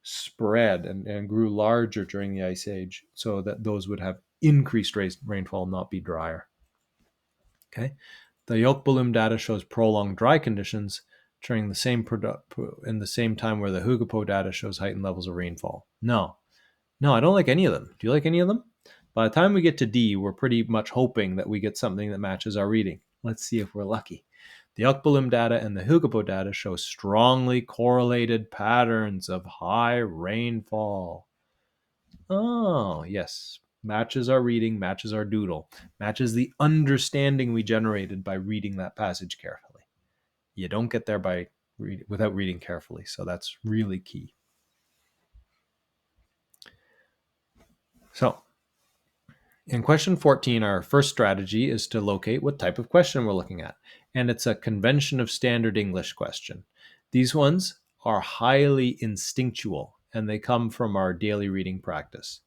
spread and grew larger during the Ice Age, so that those would have increased rainfall, not be drier. Okay, the Yokbalum data shows prolonged dry conditions during the same in the same time where the Hugapo data shows heightened levels of rainfall. No, I don't like any of them. Do you like any of them? By the time we get to D, we're pretty much hoping that we get something that matches our reading. Let's see if we're lucky. The Yokbalum data and the Hugapo data show strongly correlated patterns of high rainfall. Oh, yes. Matches our reading, matches our doodle, matches the understanding we generated by reading that passage carefully. You don't get there without reading carefully, so that's really key. So, in question 14, our first strategy is to locate what type of question we're looking at, and it's a convention of standard English question. These ones are highly instinctual, and they come from our daily reading practice.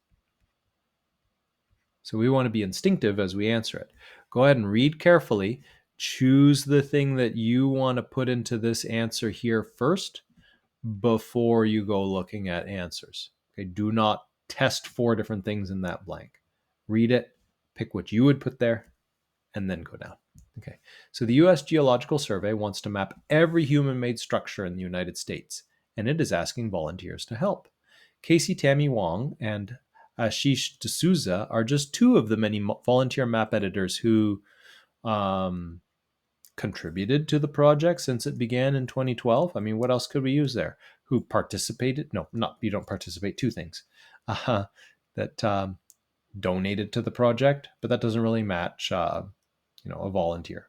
So we want to be instinctive as we answer it. Go ahead and read carefully. Choose the thing that you want to put into this answer here first before you go looking at answers. Okay, do not test 4 different things in that blank. Read it, pick what you would put there, and then go down. Okay, so the US Geological Survey wants to map every human-made structure in the United States, and it is asking volunteers to help. Casey Tammy Wong and Ashish D'Souza are just 2 of the many volunteer map editors who contributed to the project since it began in 2012. I mean, what else could we use there? Who participated? No, not you don't participate. 2 things that donated to the project, but that doesn't really match. A volunteer.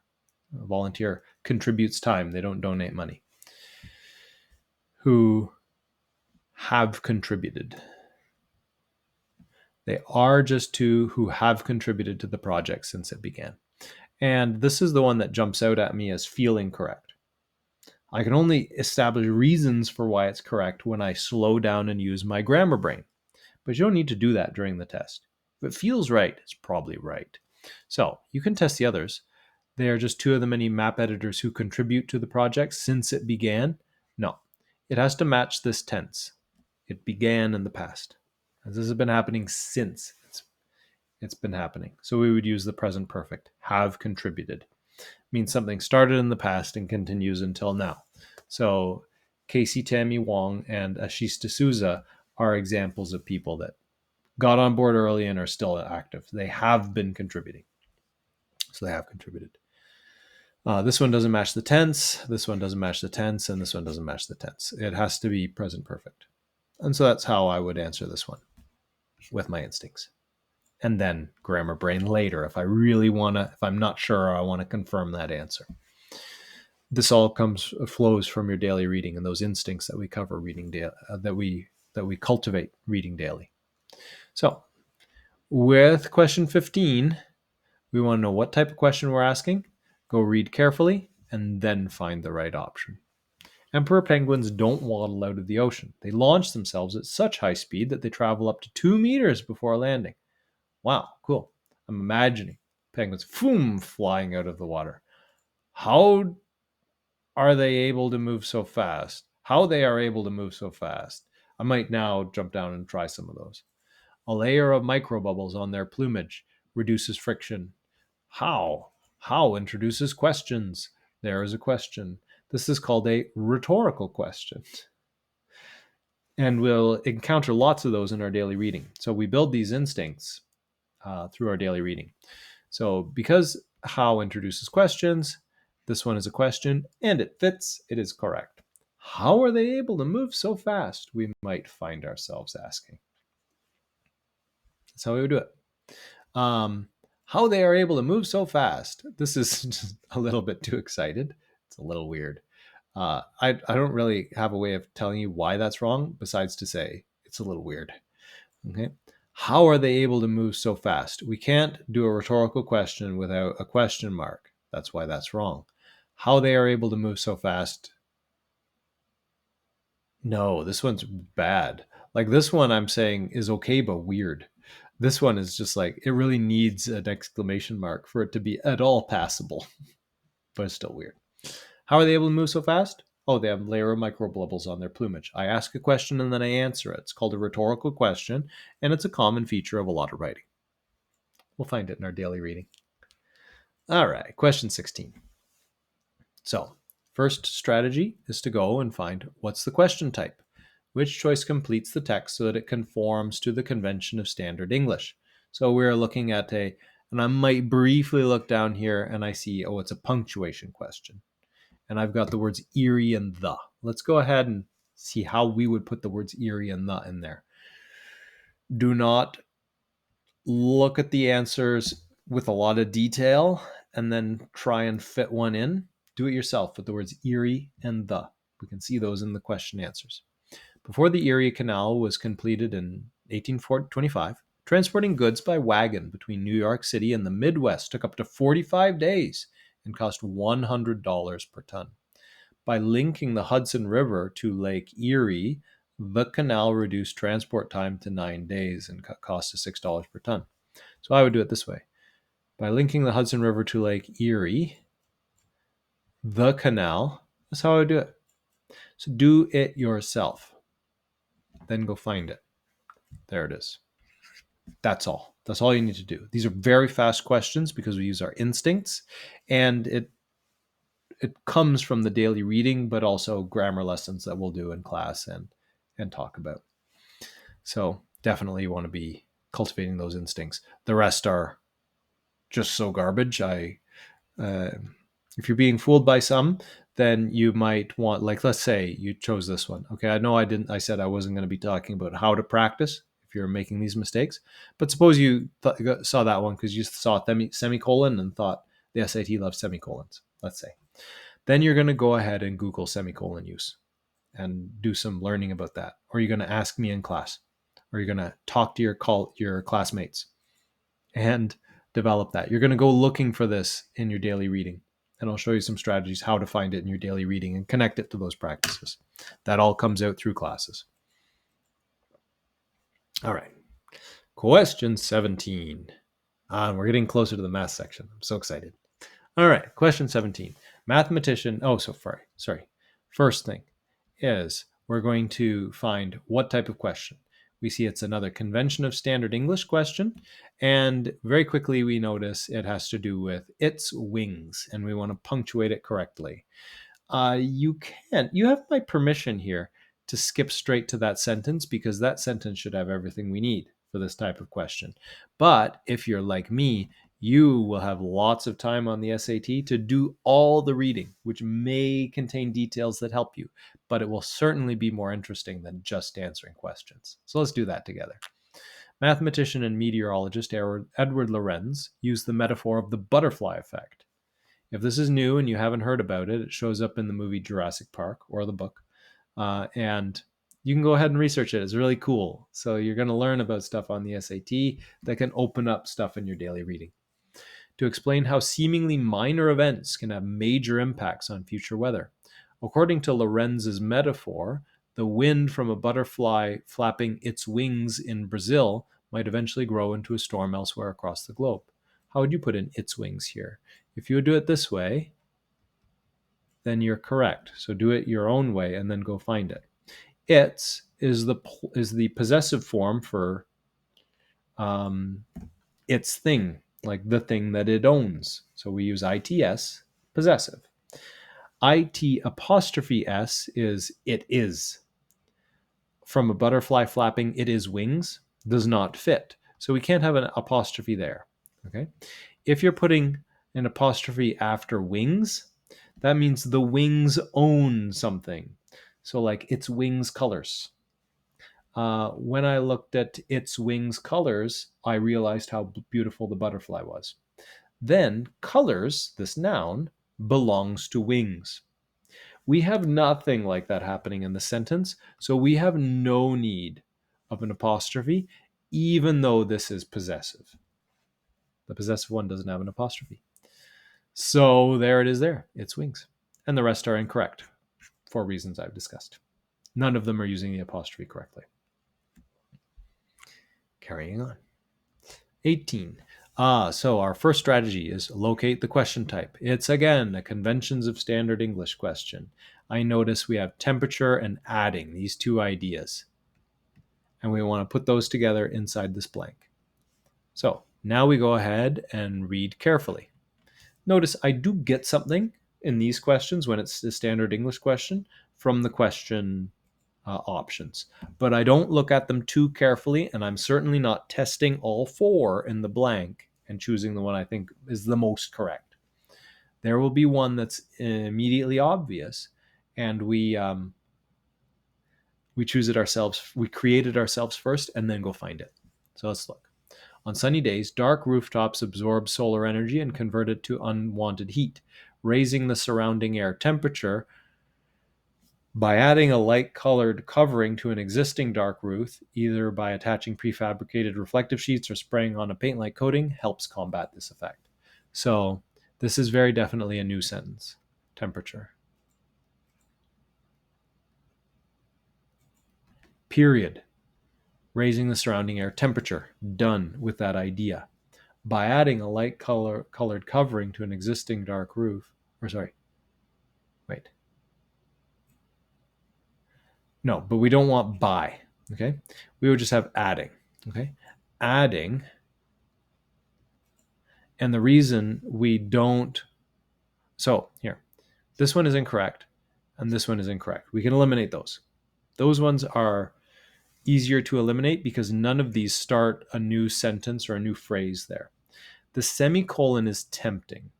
A volunteer contributes time; they don't donate money. Who have contributed? They are just 2 who have contributed to the project since it began. And this is the one that jumps out at me as feeling correct. I can only establish reasons for why it's correct when I slow down and use my grammar brain. But you don't need to do that during the test. If it feels right, it's probably right. So you can test the others. They are just 2 of the many map editors who contribute to the project since it began. No, it has to match this tense. It began in the past. This has been happening since it's been happening. So we would use the present perfect. Have contributed. Means something started in the past and continues until now. So Casey Tammy Wong and Ashish D'Souza are examples of people that got on board early and are still active. They have been contributing. So they have contributed. This one doesn't match the tense. This one doesn't match the tense. And this one doesn't match the tense. It has to be present perfect. And so that's how I would answer this one with my instincts. And then grammar brain later if I really want to, if I'm not sure, I want to confirm that answer. This all flows from your daily reading and those instincts that we cover reading that we cultivate reading daily. So with question 15, we want to know what type of question we're asking. Go read carefully and then find the right option. Emperor penguins don't waddle out of the ocean. They launch themselves at such high speed that they travel up to 2 meters before landing. Wow, cool. I'm imagining penguins flying out of the water. How are they able to move so fast? How they are able to move so fast? I might now jump down and try some of those. A layer of microbubbles on their plumage reduces friction. How? How introduces questions. There is a question. This is called a rhetorical question. And we'll encounter lots of those in our daily reading. So we build these instincts through our daily reading. So because how introduces questions, this one is a question and it fits, it is correct. How are they able to move so fast? We might find ourselves asking. That's how we would do it. How they are able to move so fast. This is just a little bit too excited. It's a little weird. I don't really have a way of telling you why that's wrong, besides to say it's a little weird. Okay. How are they able to move so fast? We can't do a rhetorical question without a question mark. That's why that's wrong. How they are able to move so fast? No, this one's bad. Like this one I'm saying is okay, but weird. This one is just like, it really needs an exclamation mark for it to be at all passable, but it's still weird. How are they able to move so fast? Oh, they have a layer of microbubbles on their plumage. I ask a question and then I answer it. It's called a rhetorical question, and it's a common feature of a lot of writing. We'll find it in our daily reading. All right, question 16. So, first strategy is to go and find what's the question type. Which choice completes the text so that it conforms to the convention of standard English? So we're looking at and I might briefly look down here and I see, oh, it's a punctuation question. And I've got the words eerie and the. Let's go ahead and see how we would put the words eerie and the in there. Do not look at the answers with a lot of detail and then try and fit one in. Do it yourself with the words Erie and the. We can see those in the question answers. Before the Erie Canal was completed in 1825, transporting goods by wagon between New York City and the Midwest took up to 45 days and cost $100 per ton. By linking the Hudson River to Lake Erie, the canal reduced transport time to 9 days and cut costs to $6 per ton. So I would do it this way. By linking the Hudson River to Lake Erie, the canal, that's how I would do it. So do it yourself. Then go find it. There it is. That's all. That's all you need to do. These are very fast questions because we use our instincts, and it comes from the daily reading, but also grammar lessons that we'll do in class and talk about. So definitely you want to be cultivating those instincts. The rest are just so garbage. If you're being fooled by some, then you might want, like, let's say you chose this one. Okay, I know I said I wasn't going to be talking about how to practice if you're making these mistakes, but suppose you saw that one because you saw semicolon and thought the SAT loves semicolons, let's say. Then you're going to go ahead and Google semicolon use and do some learning about that. Or you're going to ask me in class, or you're going to talk to your classmates and develop that. You're going to go looking for this in your daily reading. And I'll show you some strategies how to find it in your daily reading and connect it to those practices. That all comes out through classes. All right. Question 17. We're getting closer to the math section. I'm so excited. All right. Question 17. Mathematician. Sorry. First thing is we're going to find what type of question. We see it's another convention of standard English question. And very quickly, we notice it has to do with its wings, and we want to punctuate it correctly. You have my permission here to skip straight to that sentence because that sentence should have everything we need for this type of question. But if you're like me, you will have lots of time on the SAT to do all the reading, which may contain details that help you, but it will certainly be more interesting than just answering questions. So let's do that together. Mathematician and meteorologist Edward Lorenz used the metaphor of the butterfly effect. If this is new and you haven't heard about it, it shows up in the movie Jurassic Park or the book. And you can go ahead and research it. It's really cool. So you're going to learn about stuff on the SAT that can open up stuff in your daily reading. To explain how seemingly minor events can have major impacts on future weather. According to Lorenz's metaphor, the wind from a butterfly flapping its wings in Brazil might eventually grow into a storm elsewhere across the globe. How would you put in its wings here? If you would do it this way, then you're correct. So do it your own way and then go find it. Its is the possessive form for its thing, like the thing that it owns. So we use its, possessive. It apostrophe s is it is. From a butterfly flapping it is wings does not fit. So we can't have an apostrophe there. Okay. If you're putting an apostrophe after wings, that means the wings own something. So like its wings colors. When I looked at its wings colors, I realized how beautiful the butterfly was. Then colors, this noun, belongs to wings. We have nothing like that happening in the sentence, so we have no need of an apostrophe, even though this is possessive. The possessive one doesn't have an apostrophe. So there it is there. Its wings. And the rest are incorrect for reasons I've discussed. None of them are using the apostrophe correctly. Carrying on. 18. So our first strategy is locate the question type. It's, again, a conventions of standard English question. I notice we have temperature and adding, these two ideas. And we want to put those together inside this blank. So now we go ahead and read carefully. Notice I do get something in these questions when it's the standard English question from the question options, but I don't look at them too carefully, and I'm certainly not testing all four in the blank and choosing the one I think is the most correct. There will be one that's immediately obvious, and we choose it ourselves. We create it ourselves first and then go find it. So let's look. On sunny days, dark rooftops absorb solar energy and convert it to unwanted heat, raising the surrounding air temperature. By adding a light-colored covering to an existing dark roof, either by attaching prefabricated reflective sheets or spraying on a paint-like coating, helps combat this effect. So this is very definitely a new sentence. Temperature. Period. Raising the surrounding air temperature. Done with that idea. By adding a light-colored covering to an existing dark roof, No, but we don't want by, okay? We would just have adding, okay? Adding, and the reason we don't, so here, this one is incorrect, and this one is incorrect. We can eliminate those. Those ones are easier to eliminate because none of these start a new sentence or a new phrase there. The semicolon is tempting,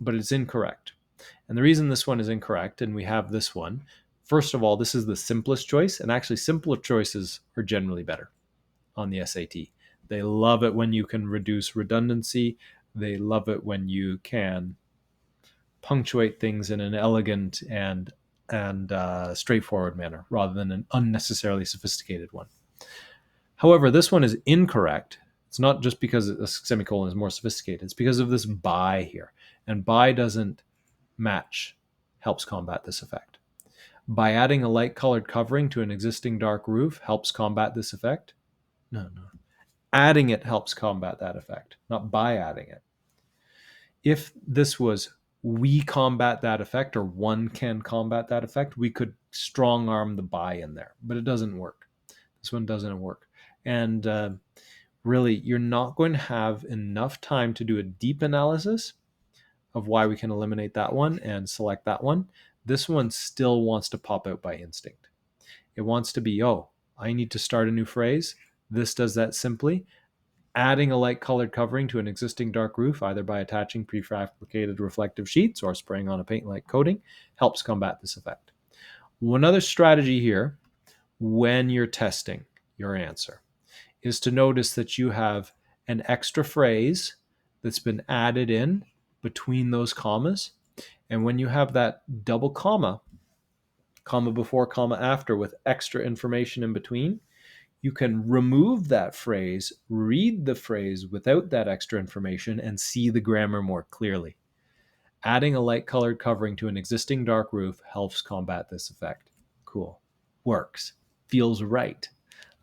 but it's incorrect. And the reason this one is incorrect, and we have this one, first of all, this is the simplest choice, and actually simpler choices are generally better on the SAT. They love it when you can reduce redundancy. They love it when you can punctuate things in an elegant and straightforward manner rather than an unnecessarily sophisticated one. However, this one is incorrect. It's not just because a semicolon is more sophisticated. It's because of this by here. And by doesn't match, helps combat this effect. By adding a light-colored covering to an existing dark roof helps combat this effect. No. Adding it helps combat that effect, not by adding it. If this was we combat that effect or one can combat that effect, we could strong arm the by in there, but it doesn't work. This one doesn't work. And really, you're not going to have enough time to do a deep analysis of why we can eliminate that one and select that one. This one still wants to pop out by instinct. It wants to be, oh, I need to start a new phrase. This does that simply. Adding a light-colored covering to an existing dark roof, either by attaching prefabricated reflective sheets or spraying on a paint-like coating, helps combat this effect. One other strategy here, when you're testing your answer, is to notice that you have an extra phrase that's been added in between those commas. And when you have that double comma before, comma after, with extra information in between, you can remove that phrase, read the phrase without that extra information, and see the grammar more clearly. Adding a light-colored covering to an existing dark roof helps combat this effect. Cool. Works. Feels right.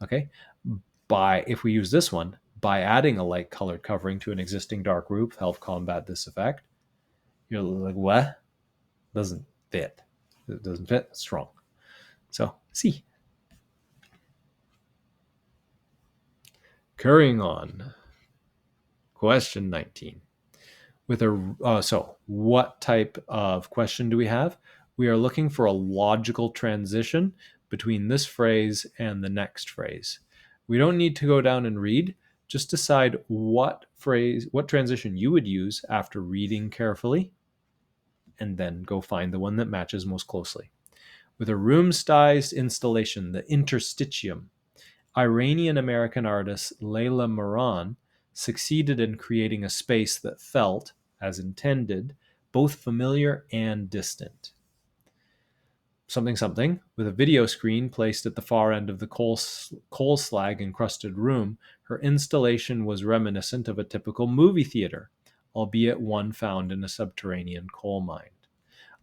Okay? If we use this one, by adding a light-colored covering to an existing dark roof helps combat this effect. You're like, what? Doesn't fit. It doesn't fit. It's wrong. So, see. Carrying on. Question 19. So what type of question do we have? We are looking for a logical transition between this phrase and the next phrase. We don't need to go down and read. Just decide what transition you would use after reading carefully, and then go find the one that matches most closely. With a room-sized installation, the interstitium, Iranian-American artist Layla Moran succeeded in creating a space that felt, as intended, both familiar and distant. Something, with a video screen placed at the far end of the coal slag-encrusted room, her installation was reminiscent of a typical movie theater, albeit one found in a subterranean coal mine.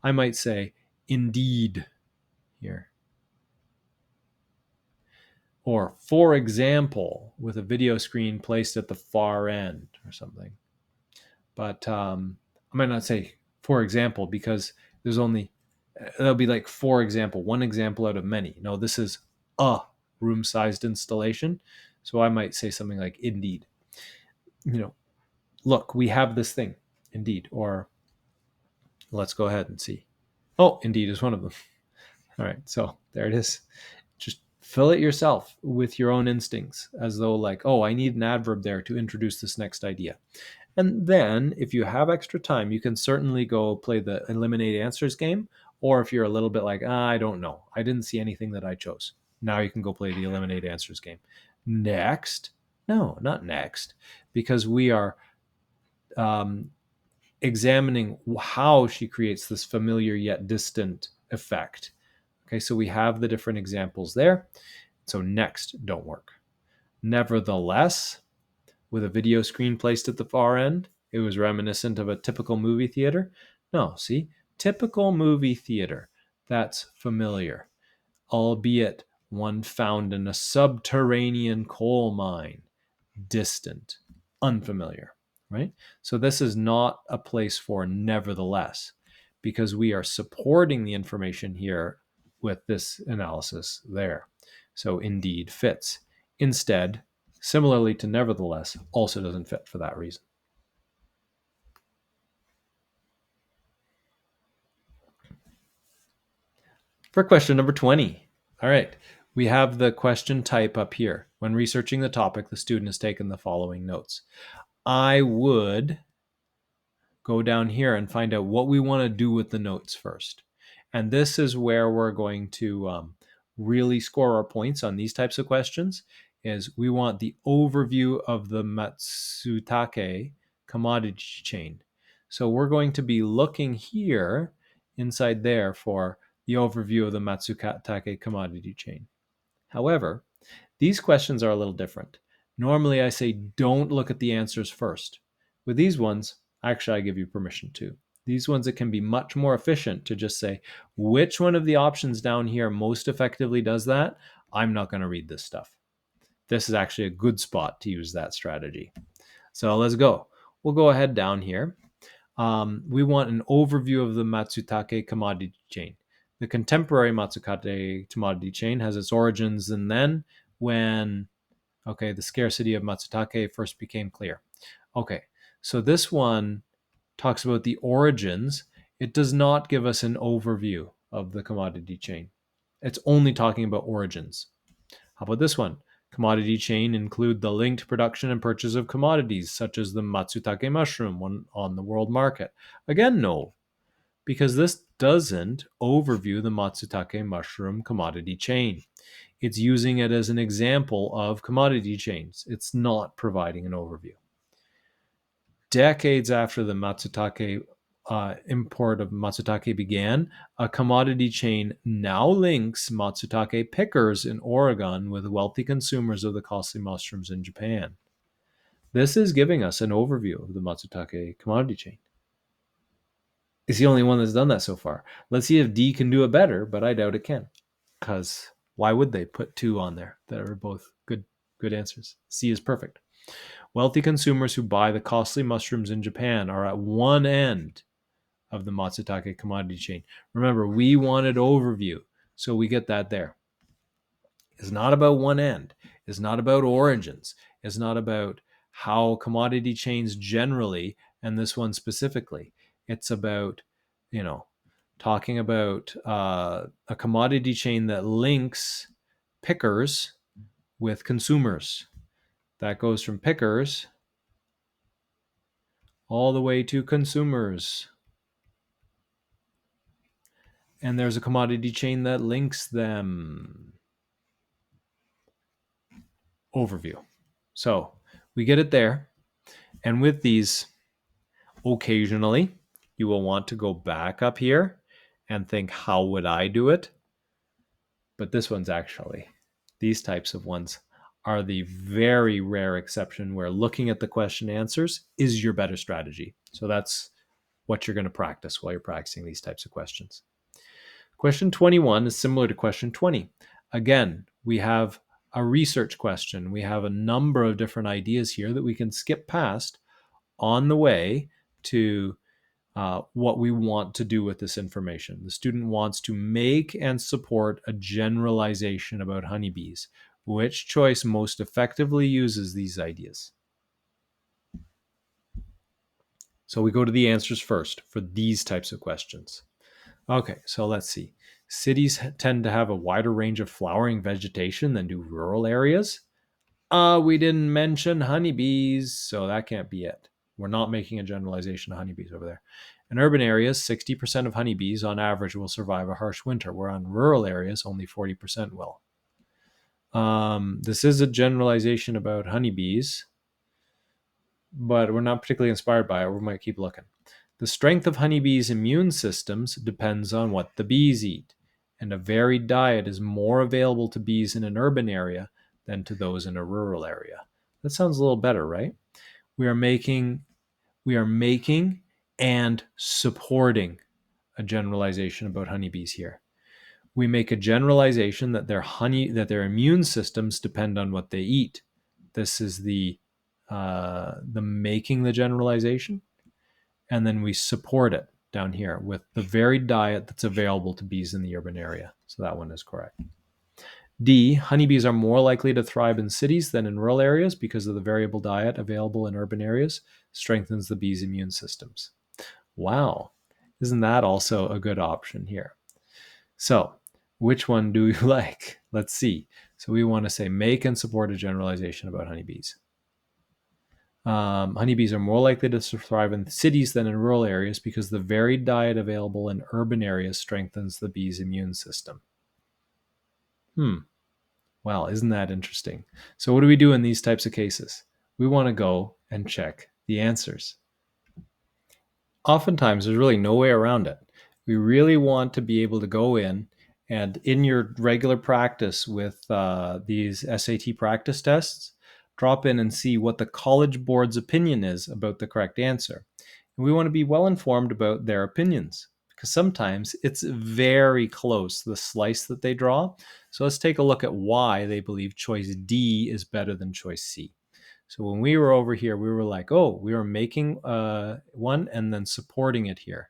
I might say, indeed, here. Or, for example, with a video screen placed at the far end or something. But I might not say, for example, because there'll be like, for example, one example out of many. No, this is a room-sized installation. So I might say something like, indeed. Look, we have this thing, indeed. Or let's go ahead and see. Oh, indeed is one of them. All right, so there it is. Just fill it yourself with your own instincts, as though like, oh, I need an adverb there to introduce this next idea. And then if you have extra time, you can certainly go play the eliminate answers game. Or if you're a little bit like, I don't know, I didn't see anything that I chose. Now you can go play the eliminate answers game. Next, No, not next, because we are examining how she creates this familiar yet distant effect. Okay, so we have the different examples there. So next don't work. Nevertheless, with a video screen placed at the far end, it was reminiscent of a typical movie theater. No, see, typical movie theater. That's familiar, albeit one found in a subterranean coal mine, distant, unfamiliar, right? So this is not a place for nevertheless, because we are supporting the information here with this analysis there. So indeed fits. Instead, similarly to nevertheless, also doesn't fit for that reason. For question number 20. All right, we have the question type up here. When researching the topic, the student has taken the following notes. I would go down here and find out what we want to do with the notes first. And this is where we're going to really score our points on these types of questions, is we want the overview of the Matsutake commodity chain. So we're going to be looking here inside there for the overview of the Matsutake commodity chain. However, these questions are a little different. Normally, I say don't look at the answers first. With these ones, actually, I give you permission to. These ones, it can be much more efficient to just say, which one of the options down here most effectively does that? I'm not going to read this stuff. This is actually a good spot to use that strategy. So let's go. We'll go ahead down here. We want an overview of the Matsutake commodity chain. The contemporary Matsutake commodity chain has its origins in then when the scarcity of Matsutake first became clear. Okay, so this one talks about the origins. It does not give us an overview of the commodity chain. It's only talking about origins. How about this one? Commodity chain include the linked production and purchase of commodities, such as the Matsutake mushroom on the world market. Again, no, because this doesn't overview the Matsutake mushroom commodity chain. It's using it as an example of commodity chains. It's not providing an overview. Decades after the Matsutake import of Matsutake began, a commodity chain now links Matsutake pickers in Oregon with wealthy consumers of the costly mushrooms in Japan. This is giving us an overview of the Matsutake commodity chain. It's the only one that's done that so far. Let's see if D can do it better, but I doubt it can. Because why would they put two on there that are both good answers? C is perfect. Wealthy consumers who buy the costly mushrooms in Japan are at one end of the Matsutake commodity chain. Remember, we wanted overview, so we get that there. It's not about one end. It's not about origins. It's not about how commodity chains generally, and this one specifically. It's about, talking about a commodity chain that links pickers with consumers. That goes from pickers all the way to consumers. And there's a commodity chain that links them. Overview. So we get it there. And with these, occasionally, you will want to go back up here and think, how would I do it? But this one's actually, these types of ones are the very rare exception where looking at the question answers is your better strategy. So that's what you're going to practice while you're practicing these types of questions. Question 21 is similar to question 20. Again, we have a research question. We have a number of different ideas here that we can skip past on the way to what we want to do with this information. The student wants to make and support a generalization about honeybees. Which choice most effectively uses these ideas? So we go to the answers first for these types of questions. Okay, so let's see. Cities tend to have a wider range of flowering vegetation than do rural areas. We didn't mention honeybees, so that can't be it. We're not making a generalization of honeybees over there. In urban areas, 60% of honeybees on average will survive a harsh winter, where on rural areas, only 40% will. This is a generalization about honeybees, but we're not particularly inspired by it. We might keep looking. The strength of honeybees' immune systems depends on what the bees eat, and a varied diet is more available to bees in an urban area than to those in a rural area. That sounds a little better, right? We are making and supporting a generalization about honeybees here. We make a generalization that their immune systems depend on what they eat. This is the making the generalization, and then we support it down here with the varied diet that's available to bees in the urban area. So that one is correct. D, honeybees are more likely to thrive in cities than in rural areas because of the variable diet available in urban areas strengthens the bees' immune systems. Wow, isn't that also a good option here? So, which one do you like? Let's see. So we want to say make and support a generalization about honeybees. Honeybees are more likely to thrive in cities than in rural areas because the varied diet available in urban areas strengthens the bee's immune system. Well, isn't that interesting? So, what do we do in these types of cases? We want to go and check the answers. Oftentimes, there's really no way around it. We really want to be able to go in your regular practice with these SAT practice tests, drop in and see what the College Board's opinion is about the correct answer. And we want to be well informed about their opinions because sometimes it's very close, the slice that they draw. So let's take a look at why they believe choice D is better than choice C. So when we were over here, we were like, oh, we were making one and then supporting it here.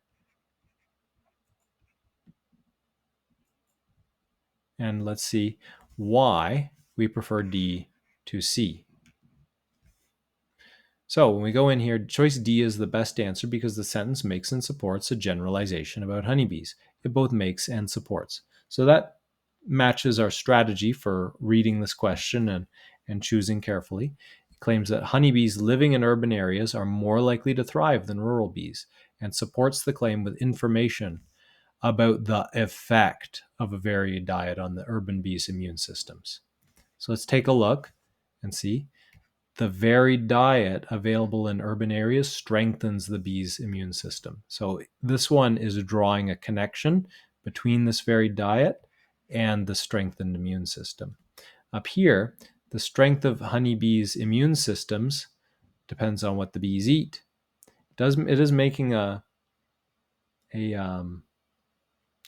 And let's see why we prefer D to C. So when we go in here, choice D is the best answer because the sentence makes and supports a generalization about honeybees. It both makes and supports. So that matches our strategy for reading this question and choosing carefully. It claims that honeybees living in urban areas are more likely to thrive than rural bees and supports the claim with information about the effect of a varied diet on the urban bees' immune systems. So let's take a look and see. The varied diet available in urban areas strengthens the bee's immune system. So this one is drawing a connection between this varied diet and the strengthened immune system. Up here, the strength of honeybees' immune systems depends on what the bees eat. It is making a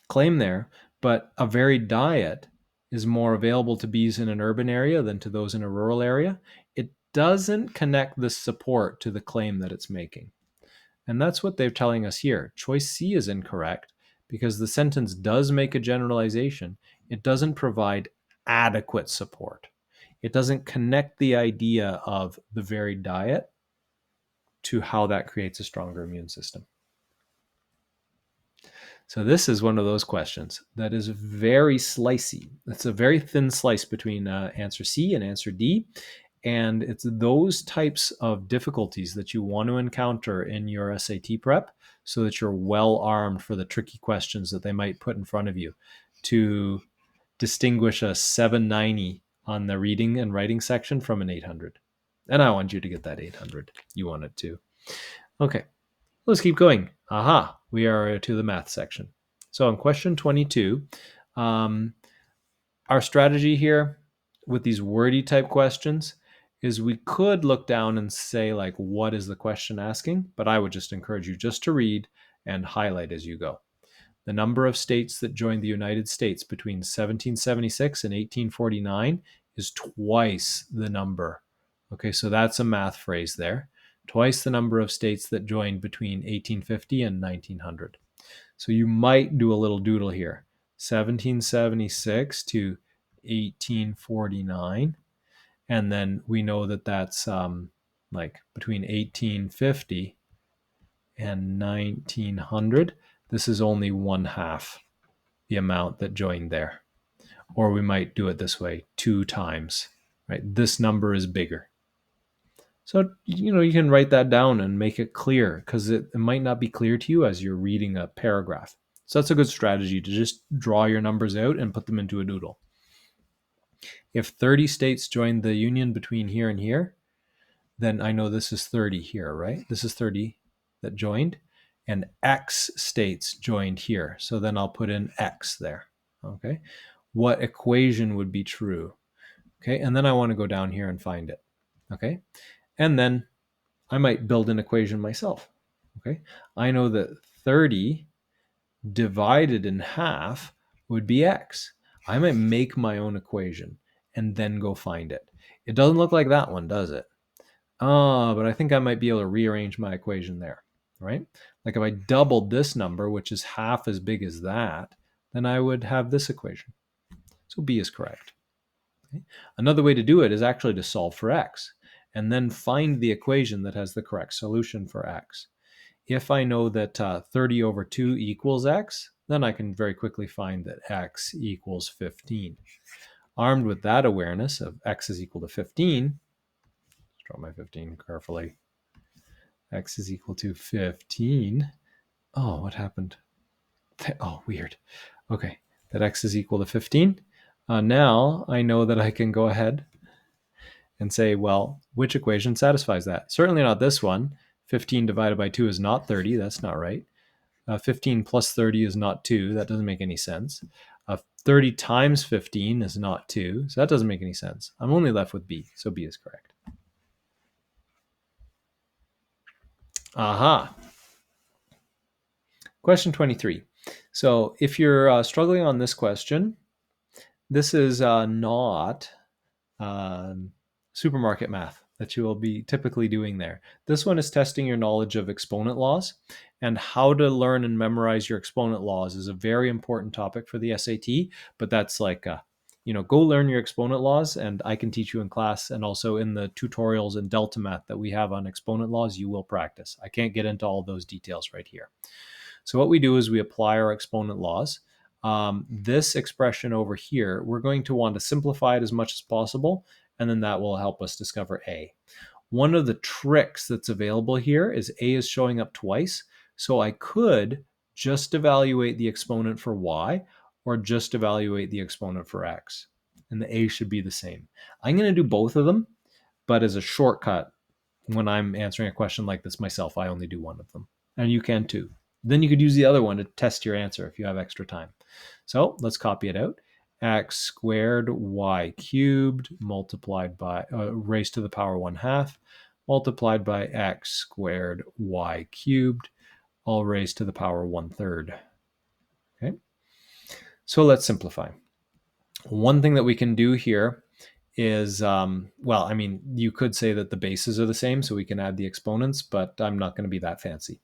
claim there, but a varied diet is more available to bees in an urban area than to those in a rural area. It doesn't connect the support to the claim that it's making. And that's what they're telling us here. Choice C is incorrect because the sentence does make a generalization. It doesn't provide adequate support. It doesn't connect the idea of the varied diet to how that creates a stronger immune system. So this is one of those questions that is very slicey. It's a very thin slice between answer C and answer D. And it's those types of difficulties that you want to encounter in your SAT prep so that you're well armed for the tricky questions that they might put in front of you to distinguish a 790 on the reading and writing section from an 800. And I want you to get that 800. You want it too. Okay, let's keep going. Aha, we are to the math section. So in question 22, our strategy here with these wordy type questions is we could look down and say like, what is the question asking? But I would just encourage you just to read and highlight as you go. The number of states that joined the United States between 1776 and 1849 is twice the number. Okay, so that's a math phrase there. Twice the number of states that joined between 1850 and 1900. So you might do a little doodle here. 1776 to 1849. And then we know that that's like between 1850 and 1900. This is only 1/2 the amount that joined there. Or we might do it this way, 2 times, right? This number is bigger. So, you can write that down and make it clear because it might not be clear to you as you're reading a paragraph. So that's a good strategy to just draw your numbers out and put them into a doodle. If 30 states joined the union between here and here, then I know this is 30 here, right? This is 30 that joined, and X states joined here. So then I'll put in X there, okay? What equation would be true? Okay, and then I want to go down here and find it, okay? And then I might build an equation myself, okay? I know that 30 divided in half would be X. I might make my own equation and then go find it. It doesn't look like that one, does it? But I think I might be able to rearrange my equation there, right? Like if I doubled this number, which is half as big as that, then I would have this equation. So B is correct. Okay? Another way to do it is actually to solve for X and then find the equation that has the correct solution for X. If I know that 30 over 2 equals X, then I can very quickly find that X equals 15. Armed with that awareness of X is equal to 15, draw my 15 carefully. X is equal to 15. Oh, what happened? Oh, weird. Okay, that X is equal to 15. Now I know that I can go ahead and say, well, which equation satisfies that? Certainly not this one. 15 divided by 2 is not 30. That's not right. 15 plus 30 is not 2. That doesn't make any sense. 30 times 15 is not 2. So that doesn't make any sense. I'm only left with B. So B is correct. Aha. Question 23. So if you're struggling on this question, this is not supermarket math that you will be typically doing there. This one is testing your knowledge of exponent laws, and how to learn and memorize your exponent laws is a very important topic for the SAT, but that's like, go learn your exponent laws, and I can teach you in class, and also in the tutorials and Delta Math that we have on exponent laws, you will practice. I can't get into all those details right here. So what we do is we apply our exponent laws. This expression over here, we're going to want to simplify it as much as possible, and then that will help us discover A. One of the tricks that's available here is A is showing up twice, so I could just evaluate the exponent for Y or just evaluate the exponent for X, and the A should be the same. I'm going to do both of them, but as a shortcut, when I'm answering a question like this myself, I only do one of them, and you can too. Then you could use the other one to test your answer if you have extra time. So let's copy it out. X squared y cubed multiplied by raised to the power 1/2 multiplied by x squared y cubed, all raised to the power 1/3. Okay. So let's simplify. One thing that we can do here is, you could say that the bases are the same, so we can add the exponents, but I'm not going to be that fancy.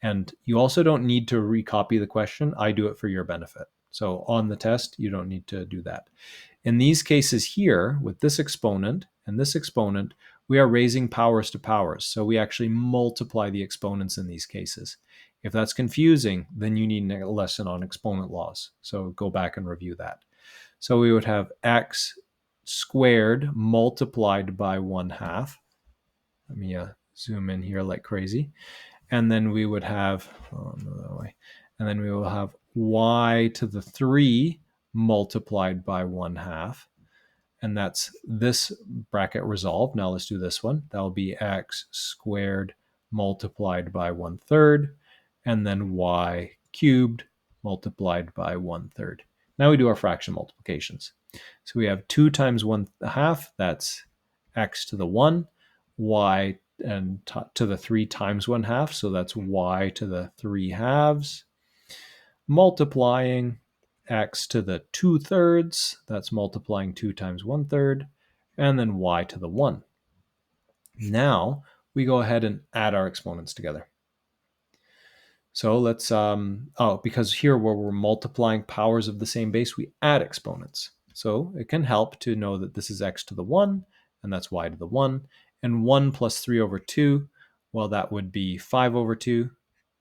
And you also don't need to recopy the question. I do it for your benefit. So on the test, you don't need to do that. In these cases here, with this exponent and this exponent, we are raising powers to powers. So we actually multiply the exponents in these cases. If that's confusing, then you need a lesson on exponent laws. So go back and review that. So we would have x squared multiplied by 1/2. Let me zoom in here like crazy. And then we would have, and then we will have y to the 3 multiplied by 1/2. And that's this bracket resolved. Now let's do this one. That'll be x squared multiplied by 1/3, and then y cubed multiplied by 1/3. Now we do our fraction multiplications. So we have 2 times 1/2, that's x to the 1, y and to the 3 times 1/2, so that's y to the 3/2, multiplying x to the 2/3, that's multiplying 2 times 1/3, and then y to the 1. Now we go ahead and add our exponents together. So let's, because here where we're multiplying powers of the same base, we add exponents. So it can help to know that this is x to the 1, and that's y to the 1. And 1 plus 3 over 2, well, that would be 5 over 2,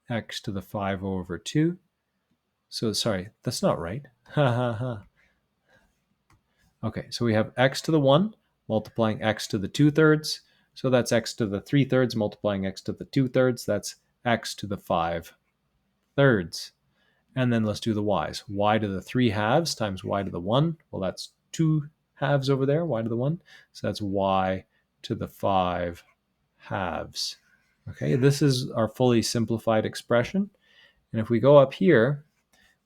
x to the 5 over 2. So, sorry, that's not right. Okay, so we have x to the 1 multiplying x to the 2/3. So that's x to the 3/3 multiplying x to the 2/3. That's x to the 5/3. And then let's do the y's. Y to the 3/2 times y to the 1. Well, that's 2 halves over there, y to the 1. So that's y to the 5 halves. Okay, this is our fully simplified expression. And if we go up here,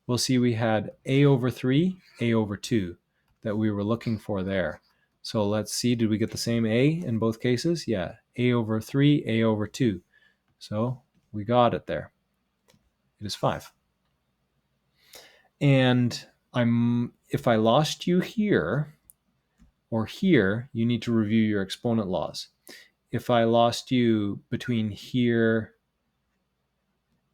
we'll see we had a over 3, a over 2 that we were looking for there. So let's see, did we get the same a in both cases? Yeah, a over 3, a over 2. So we got it there. It is 5. And if I lost you here or here, you need to review your exponent laws. If I lost you between here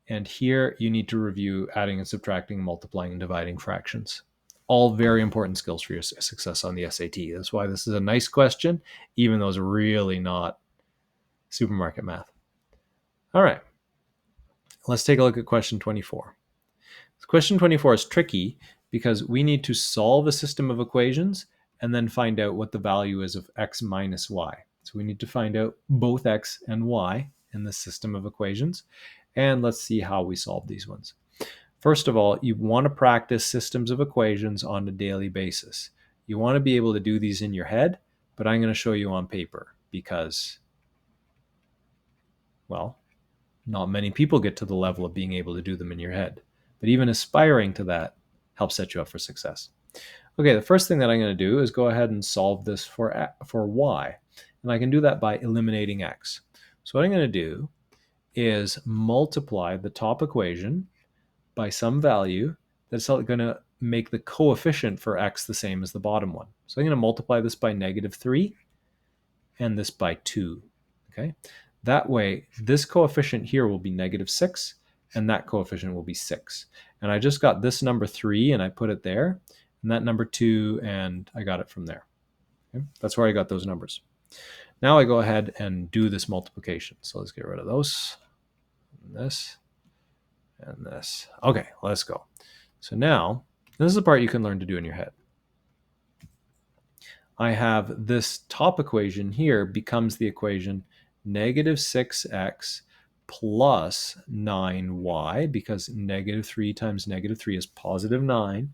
and here, you need to review adding and subtracting, multiplying and dividing fractions. All very important skills for your success on the SAT. That's why this is a nice question, even though it's really not supermarket math. All right, let's take a look at question 24. Question 24 is tricky because we need to solve a system of equations and then find out what the value is of x minus y. So we need to find out both x and y in the system of equations. And let's see how we solve these ones. First of all, you want to practice systems of equations on a daily basis. You want to be able to do these in your head, but I'm going to show you on paper because, well, not many people get to the level of being able to do them in your head. But even aspiring to that helps set you up for success. Okay, the first thing that I'm going to do is go ahead and solve this for y. And I can do that by eliminating x. So what I'm going to do is multiply the top equation by some value that's going to make the coefficient for x the same as the bottom one. So I'm going to multiply this by -3 and this by 2. Okay, that way this coefficient here will be -6 and that coefficient will be 6. And I just got this number 3 and I put it there, and that number 2, and I got it from there. Okay? That's where I got those numbers. Now I go ahead and do this multiplication. So let's get rid of those, and this, and this. Okay, let's go. So now, this is the part you can learn to do in your head. I have this top equation here becomes the equation -6x plus 9y, because -3 times -3 is +9,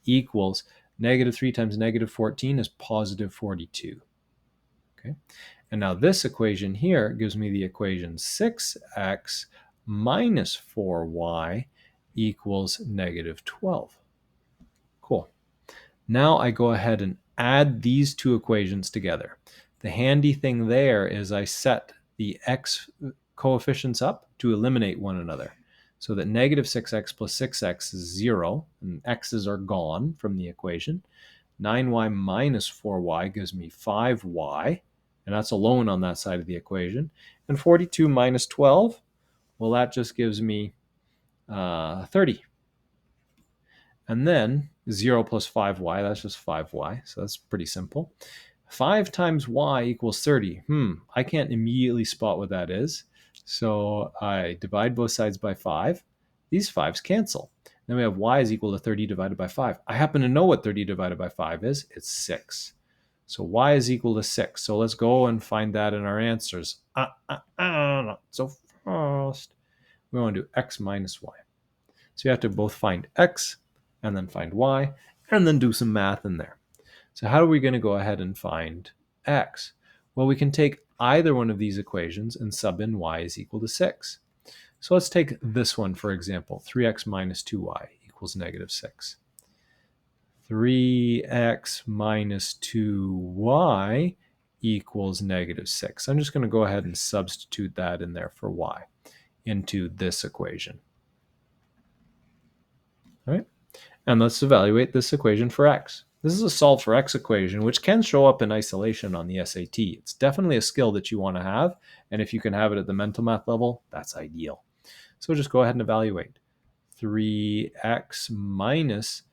equals -3 times -14 is +42. Okay, and now this equation here gives me the equation 6x minus 4y equals -12. Cool. Now I go ahead and add these two equations together. The handy thing there is I set the x coefficients up to eliminate one another, so that -6x plus 6x is 0, and x's are gone from the equation. 9y minus 4y gives me 5y, and that's alone on that side of the equation. And 42 minus 12, well, that just gives me 30. And then 0 plus 5y, that's just 5y, so that's pretty simple. 5 times y equals 30. I can't immediately spot what that is, so I divide both sides by 5. These 5's cancel. Then we have y is equal to 30 divided by 5. I happen to know what 30 divided by 5 is. It's 6. So y is equal to 6. So let's go and find that in our answers. Not so fast. We want to do x minus y. So you have to both find x and then find y, and then do some math in there. So how are we going to go ahead and find x? Well, we can take either one of these equations and sub in y is equal to 6. So let's take this one, for example. 3x minus 2y equals -6. 3x minus 2y equals -6. I'm just going to go ahead and substitute that in there for y into this equation. All right? And let's evaluate this equation for x. This is a solve for x equation, which can show up in isolation on the SAT. It's definitely a skill that you want to have, and if you can have it at the mental math level, that's ideal. So just go ahead and evaluate. 3x minus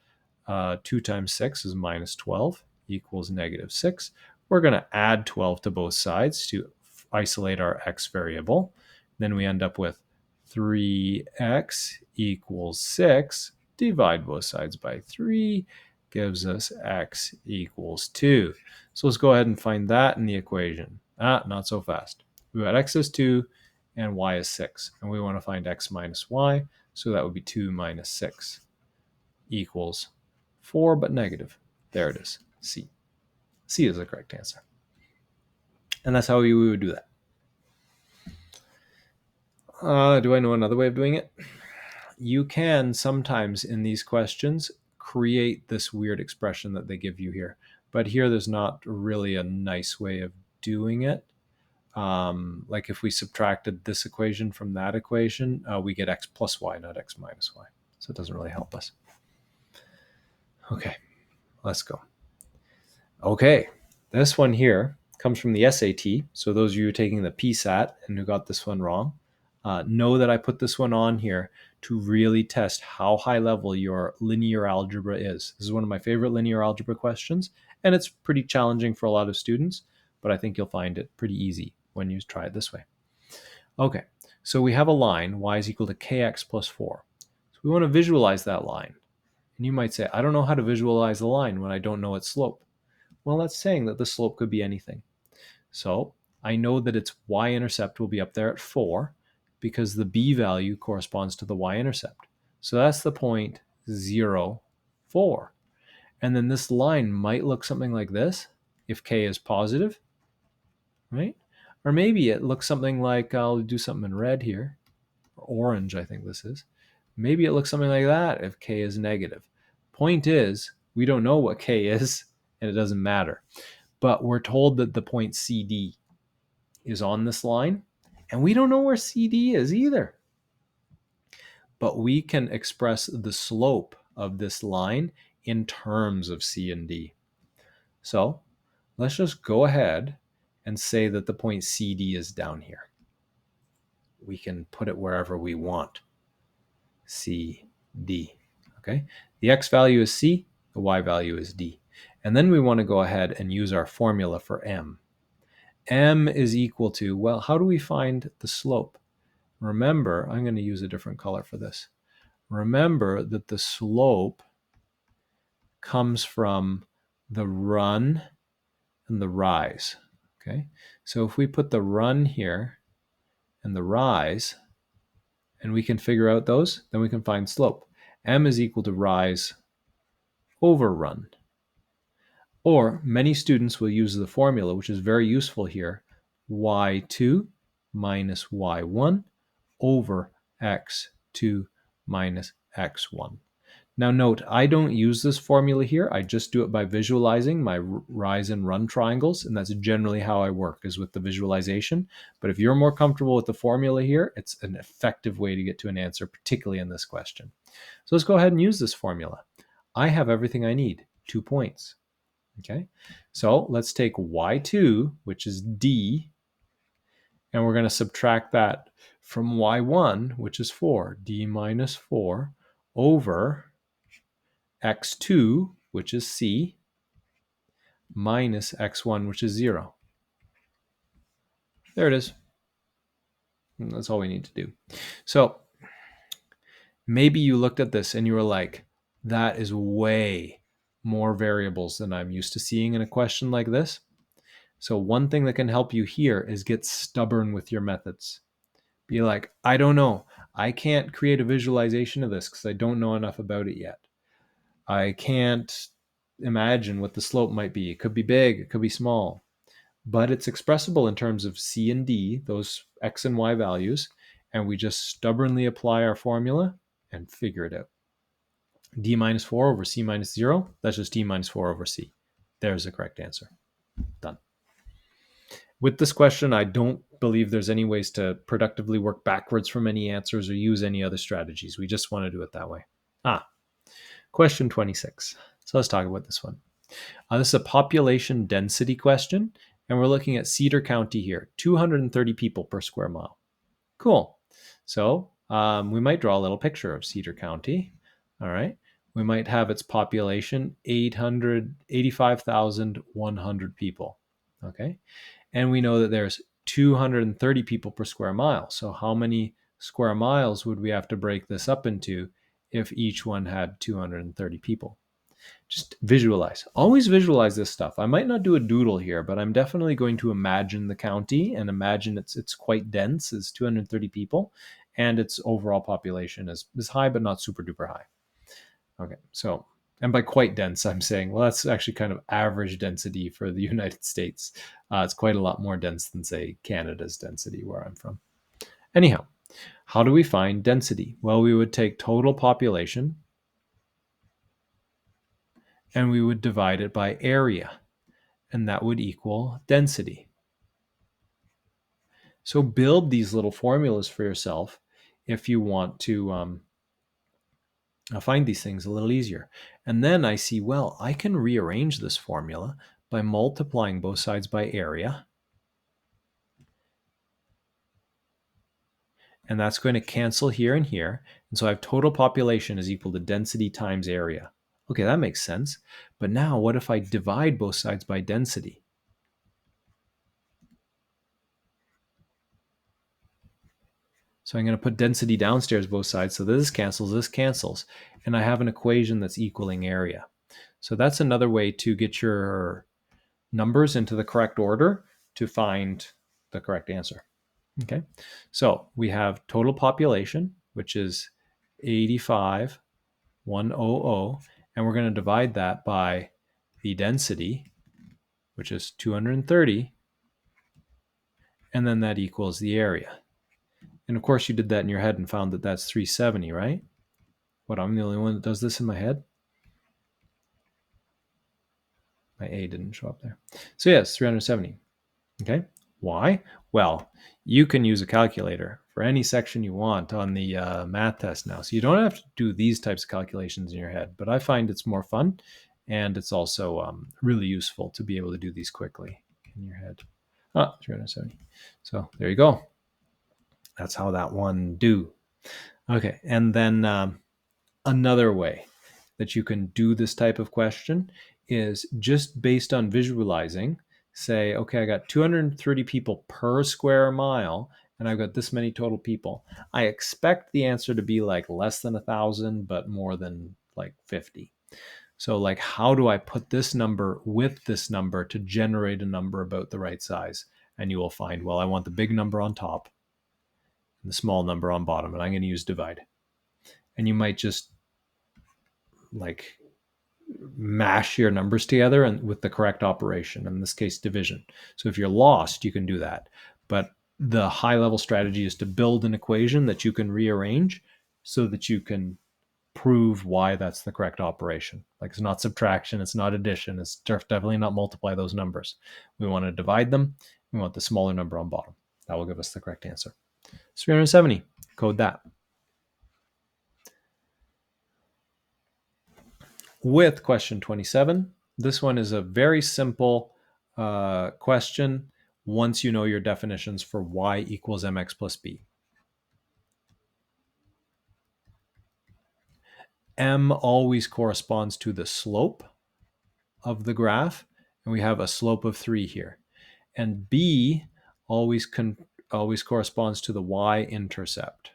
2 times 6 is -12 equals -6. We're going to add 12 to both sides to isolate our x variable. Then we end up with 3x equals 6. Divide both sides by 3 gives us x equals 2. So let's go ahead and find that in the equation. Not so fast. We got x is 2 and y is 6. And we want to find x minus y. So that would be 2 minus 6 equals 4, but negative. There it is, C. C is the correct answer. And that's how we would do that. Do I know another way of doing it? You can sometimes in these questions create this weird expression that they give you here. But here there's not really a nice way of doing it. Like if we subtracted this equation from that equation, we get x plus y, not x minus y. So it doesn't really help us. Okay, let's go. Okay, this one here comes from the SAT. So those of you taking the PSAT and who got this one wrong, know that I put this one on here to really test how high level your linear algebra is. This is one of my favorite linear algebra questions, and it's pretty challenging for a lot of students, but I think you'll find it pretty easy when you try it this way. Okay, so we have a line, y is equal to kx plus 4. So we want to visualize that line. And you might say, I don't know how to visualize the line when I don't know its slope. Well, that's saying that the slope could be anything. So I know that its y-intercept will be up there at 4 because the b value corresponds to the y-intercept. So that's the point 0, 4. And then this line might look something like this if k is positive, right? Or maybe it looks something like, I'll do something in red here, or orange I think this is. Maybe it looks something like that if k is negative. Point is, we don't know what k is, and it doesn't matter. But we're told that the point CD is on this line, and we don't know where CD is either. But we can express the slope of this line in terms of C and D. So let's just go ahead and say that the point CD is down here. We can put it wherever we want. C, D. Okay. The X value is C, the Y value is D. And then we want to go ahead and use our formula for M. M is equal to, well, how do we find the slope? Remember, I'm going to use a different color for this. Remember that the slope comes from the run and the rise. Okay, so if we put the run here and the rise, and we can figure out those, then we can find slope. M is equal to rise over run. Or many students will use the formula, which is very useful here, y2 minus y1 over x2 minus x1. Now note, I don't use this formula here. I just do it by visualizing my rise and run triangles, and that's generally how I work, is with the visualization. But if you're more comfortable with the formula here, it's an effective way to get to an answer, particularly in this question. So let's go ahead and use this formula. I have everything I need, 2 points. Okay, so let's take y2, which is D, and we're going to subtract that from y1, which is 4, D minus 4, over x2, which is C, minus x1, which is 0. There it is. And that's all we need to do. So maybe you looked at this and you were like, that is way more variables than I'm used to seeing in a question like this. So one thing that can help you here is get stubborn with your methods. Be like, I don't know. I can't create a visualization of this because I don't know enough about it yet. I can't imagine what the slope might be. It could be big, it could be small, but it's expressible in terms of C and D, those X and Y values, and we just stubbornly apply our formula and figure it out. D minus 4 over C minus 0, that's just D minus 4 over C. There's the correct answer. Done. With this question, I don't believe there's any ways to productively work backwards from any answers or use any other strategies. We just want to do it that way. Question 26. So let's talk about this one. This is a population density question, and we're looking at Cedar County here, 230 people per square mile. Cool. So we might draw a little picture of Cedar County. All right. We might have its population 85,100 people. Okay. And we know that there's 230 people per square mile. So how many square miles would we have to break this up into if each one had 230 people? Just visualize. Always visualize this stuff. I might not do a doodle here, but I'm definitely going to imagine the county and imagine it's quite dense, it's 230 people, and its overall population is high, but not super duper high. Okay, so And by quite dense, I'm saying, well, that's actually kind of average density for the United States. It's quite a lot more dense than, say, Canada's density, where I'm from. Anyhow, how do we find density? Well, we would take total population and we would divide it by area, and that would equal density. So build these little formulas for yourself if you want to find these things a little easier. And then I see, well, I can rearrange this formula by multiplying both sides by area. And that's going to cancel here and here. And so I have total population is equal to density times area. Okay, that makes sense. But now what if I divide both sides by density? So I'm going to put density downstairs both sides. So this cancels, and I have an equation that's equaling area. So that's another way to get your numbers into the correct order to find the correct answer. Okay, so we have total population, which is 85,100, and we're going to divide that by the density, which is 230, and then that equals the area. And of course, you did that in your head and found that that's 370, right? What, I'm the only one that does this in my head? My A didn't show up there. So yes, 370. Okay, why? Well, you can use a calculator for any section you want on the math test now. So you don't have to do these types of calculations in your head, but I find it's more fun, and it's also really useful to be able to do these quickly in your head. 370. So there you go. That's how that one do. Okay, and then another way that you can do this type of question is just based on visualizing. Say, okay, I got 230 people per square mile, and I've got this many total people. I expect the answer to be like less than 1,000, but more than like 50. So, like, how do I put this number with this number to generate a number about the right size? And you will find, well, I want the big number on top and the small number on bottom, and I'm going to use divide. And you might just like mash your numbers together and with the correct operation, in this case division. So if you're lost, you can do that. But the high level strategy is to build an equation that you can rearrange so that you can prove why that's the correct operation. Like, it's not subtraction, it's not addition, it's definitely not multiply those numbers. We want to divide them. We want the smaller number on bottom. That will give us the correct answer. 370, code that. With question 27, this one is a very simple question once you know your definitions for y equals mx plus b. M always corresponds to the slope of the graph, and we have a slope of 3 here. And b always corresponds to the y-intercept.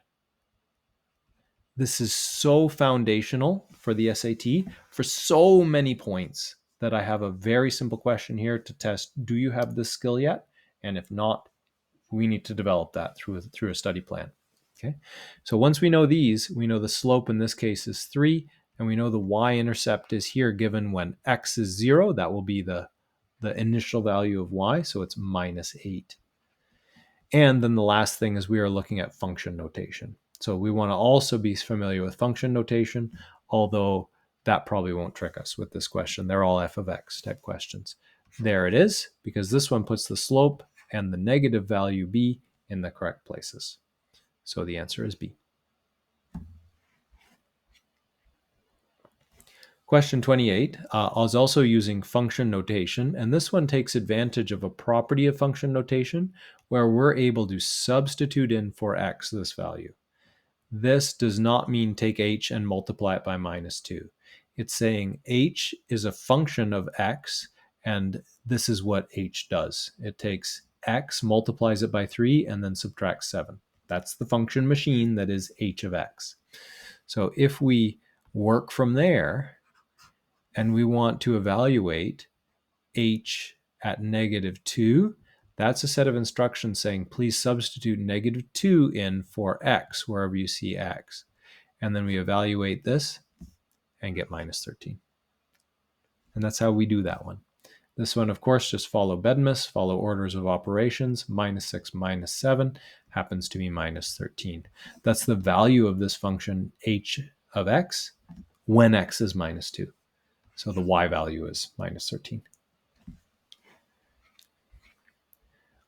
This is so foundational for the SAT for so many points that I have a very simple question here to test. Do you have this skill yet? And if not, we need to develop that through a study plan. Okay. So once we know these, we know the slope in this case is 3, and we know the y-intercept is here given when x is 0. That will be the initial value of y, so it's minus 8. And then the last thing is we are looking at function notation. So we want to also be familiar with function notation, although that probably won't trick us with this question. They're all f of x type questions. There it is, because this one puts the slope and the negative value b in the correct places. So the answer is B. Question 28 is also using function notation, and this one takes advantage of a property of function notation where we're able to substitute in for x this value. This does not mean take h and multiply it by minus 2. It's saying h is a function of x, and this is what h does. It takes x, multiplies it by 3, and then subtracts 7. That's the function machine that is h of x. So if we work from there, and we want to evaluate h at negative 2, that's a set of instructions saying, please substitute negative 2 in for x, wherever you see x. And then we evaluate this and get minus 13. And that's how we do that one. This one, of course, just follow BEDMAS, follow orders of operations. -6 minus 7 happens to be minus 13. That's the value of this function h of x when x is minus 2. So the y value is minus 13.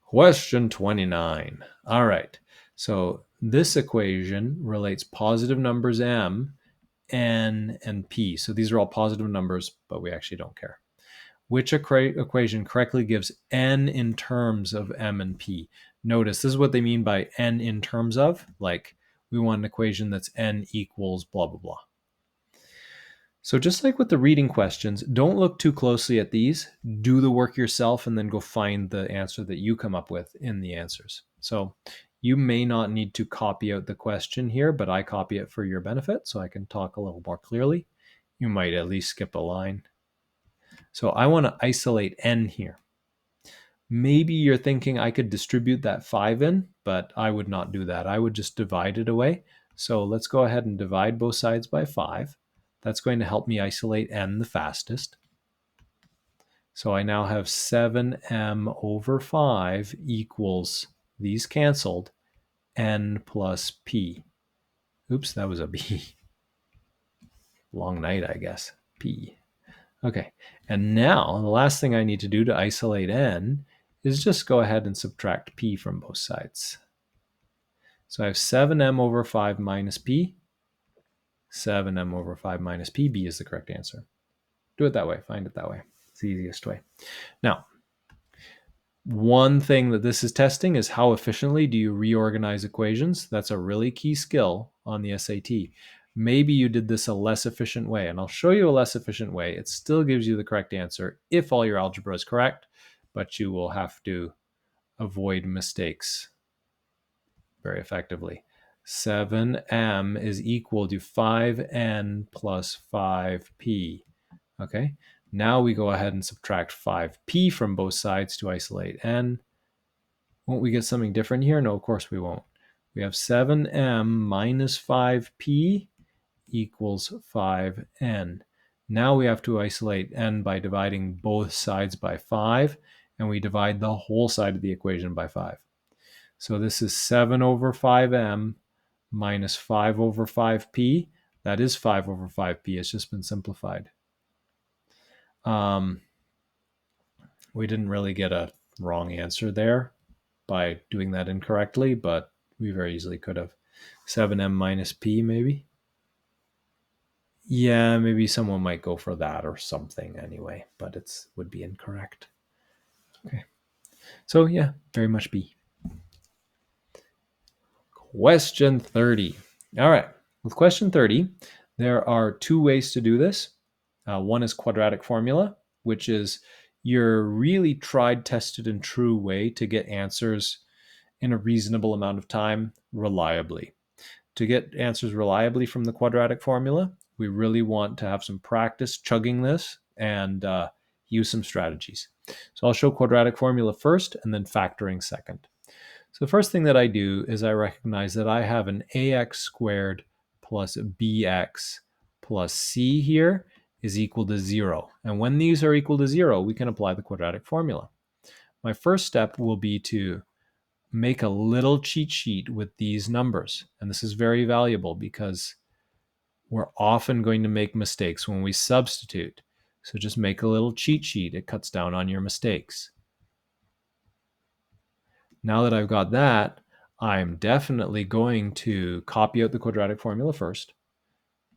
Question 29. All right. So this equation relates positive numbers m, n, and p. So these are all positive numbers, but we actually don't care. Which equation correctly gives n in terms of m and p? Notice this is what they mean by n in terms of. Like we want an equation that's n equals blah, blah, blah. So just like with the reading questions, don't look too closely at these. Do the work yourself and then go find the answer that you come up with in the answers. So you may not need to copy out the question here, but I copy it for your benefit so I can talk a little more clearly. You might at least skip a line. So I want to isolate n here. Maybe you're thinking I could distribute that 5 in, but I would not do that. I would just divide it away. So let's go ahead and divide both sides by 5. That's going to help me isolate n the fastest. So I now have 7m over 5 equals, these canceled, n plus p. Oops, that was a b. Long night, I guess. P. Okay, and now the last thing I need to do to isolate n is just go ahead and subtract p from both sides. So I have 7m over 5 minus p. 7m over 5 minus p. B is the correct answer. Do it that way. Find it that way. It's the easiest way. Now, one thing that this is testing is how efficiently do you reorganize equations. That's a really key skill on the SAT. Maybe you did this a less efficient way, and I'll show you a less efficient way. It still gives you the correct answer if all your algebra is correct, but you will have to avoid mistakes very effectively. 7m is equal to 5n plus 5p. Okay, now we go ahead and subtract 5p from both sides to isolate n. Won't we get something different here? No, of course we won't. We have 7m minus 5p equals 5n. Now we have to isolate n by dividing both sides by 5, and we divide the whole side of the equation by 5. So this is 7 over 5m minus 5 over 5p. That is 5 over 5p. It's just been simplified. We didn't really get a wrong answer there by doing that incorrectly, but we very easily could have. 7m minus p, maybe? Yeah, maybe someone might go for that or something anyway, but it would be incorrect. Okay. So yeah, very much B. Question 30. All right. With question 30, there are two ways to do this. One is quadratic formula, which is your really tried, tested, and true way to get answers in a reasonable amount of time reliably. To get answers reliably from the quadratic formula, we really want to have some practice chugging this and use some strategies. So I'll show quadratic formula first and then factoring second. So the first thing that I do is I recognize that I have an ax squared plus bx plus c here is equal to 0. And when these are equal to 0, we can apply the quadratic formula. My first step will be to make a little cheat sheet with these numbers. And this is very valuable because we're often going to make mistakes when we substitute. So just make a little cheat sheet. It cuts down on your mistakes. Now that I've got that, I'm definitely going to copy out the quadratic formula first.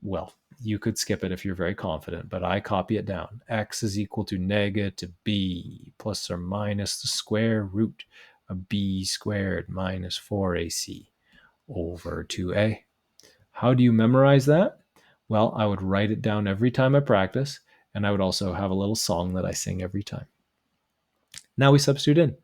Well, you could skip it if you're very confident, but I copy it down. X is equal to negative b plus or minus the square root of b squared minus 4ac over 2a. How do you memorize that? Well, I would write it down every time I practice, and I would also have a little song that I sing every time. Now we substitute in.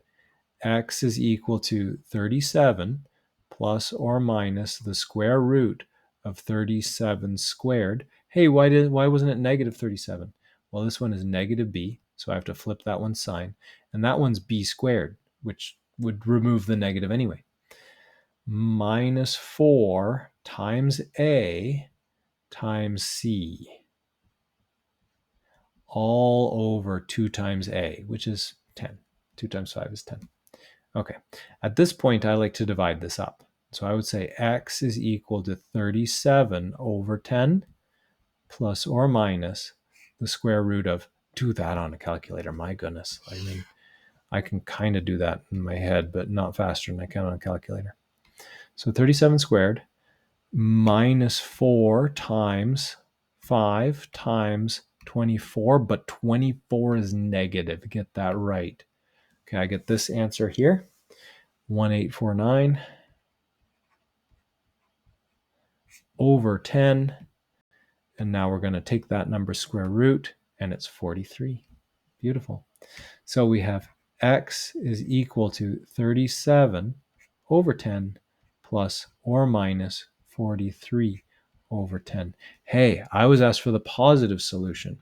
X is equal to 37 plus or minus the square root of 37 squared. Hey, why wasn't it negative 37? Well, this one is negative b, so I have to flip that one's sign. And that one's b squared, which would remove the negative anyway. Minus 4 times a times c. all over 2 times a, which is 10. 2 times 5 is 10. Okay, at this point, I like to divide this up. So I would say x is equal to 37 over 10 plus or minus the square root of, do that on a calculator, my goodness. I mean, I can kind of do that in my head, but not faster than I can on a calculator. So 37 squared minus 4 times 5 times 24, but 24 is negative. Get that right. Okay, I get this answer here, 1849 over 10. And now we're going to take that number's square root, and it's 43. Beautiful. So we have x is equal to 37 over 10 plus or minus 43 over 10. Hey, I was asked for the positive solution.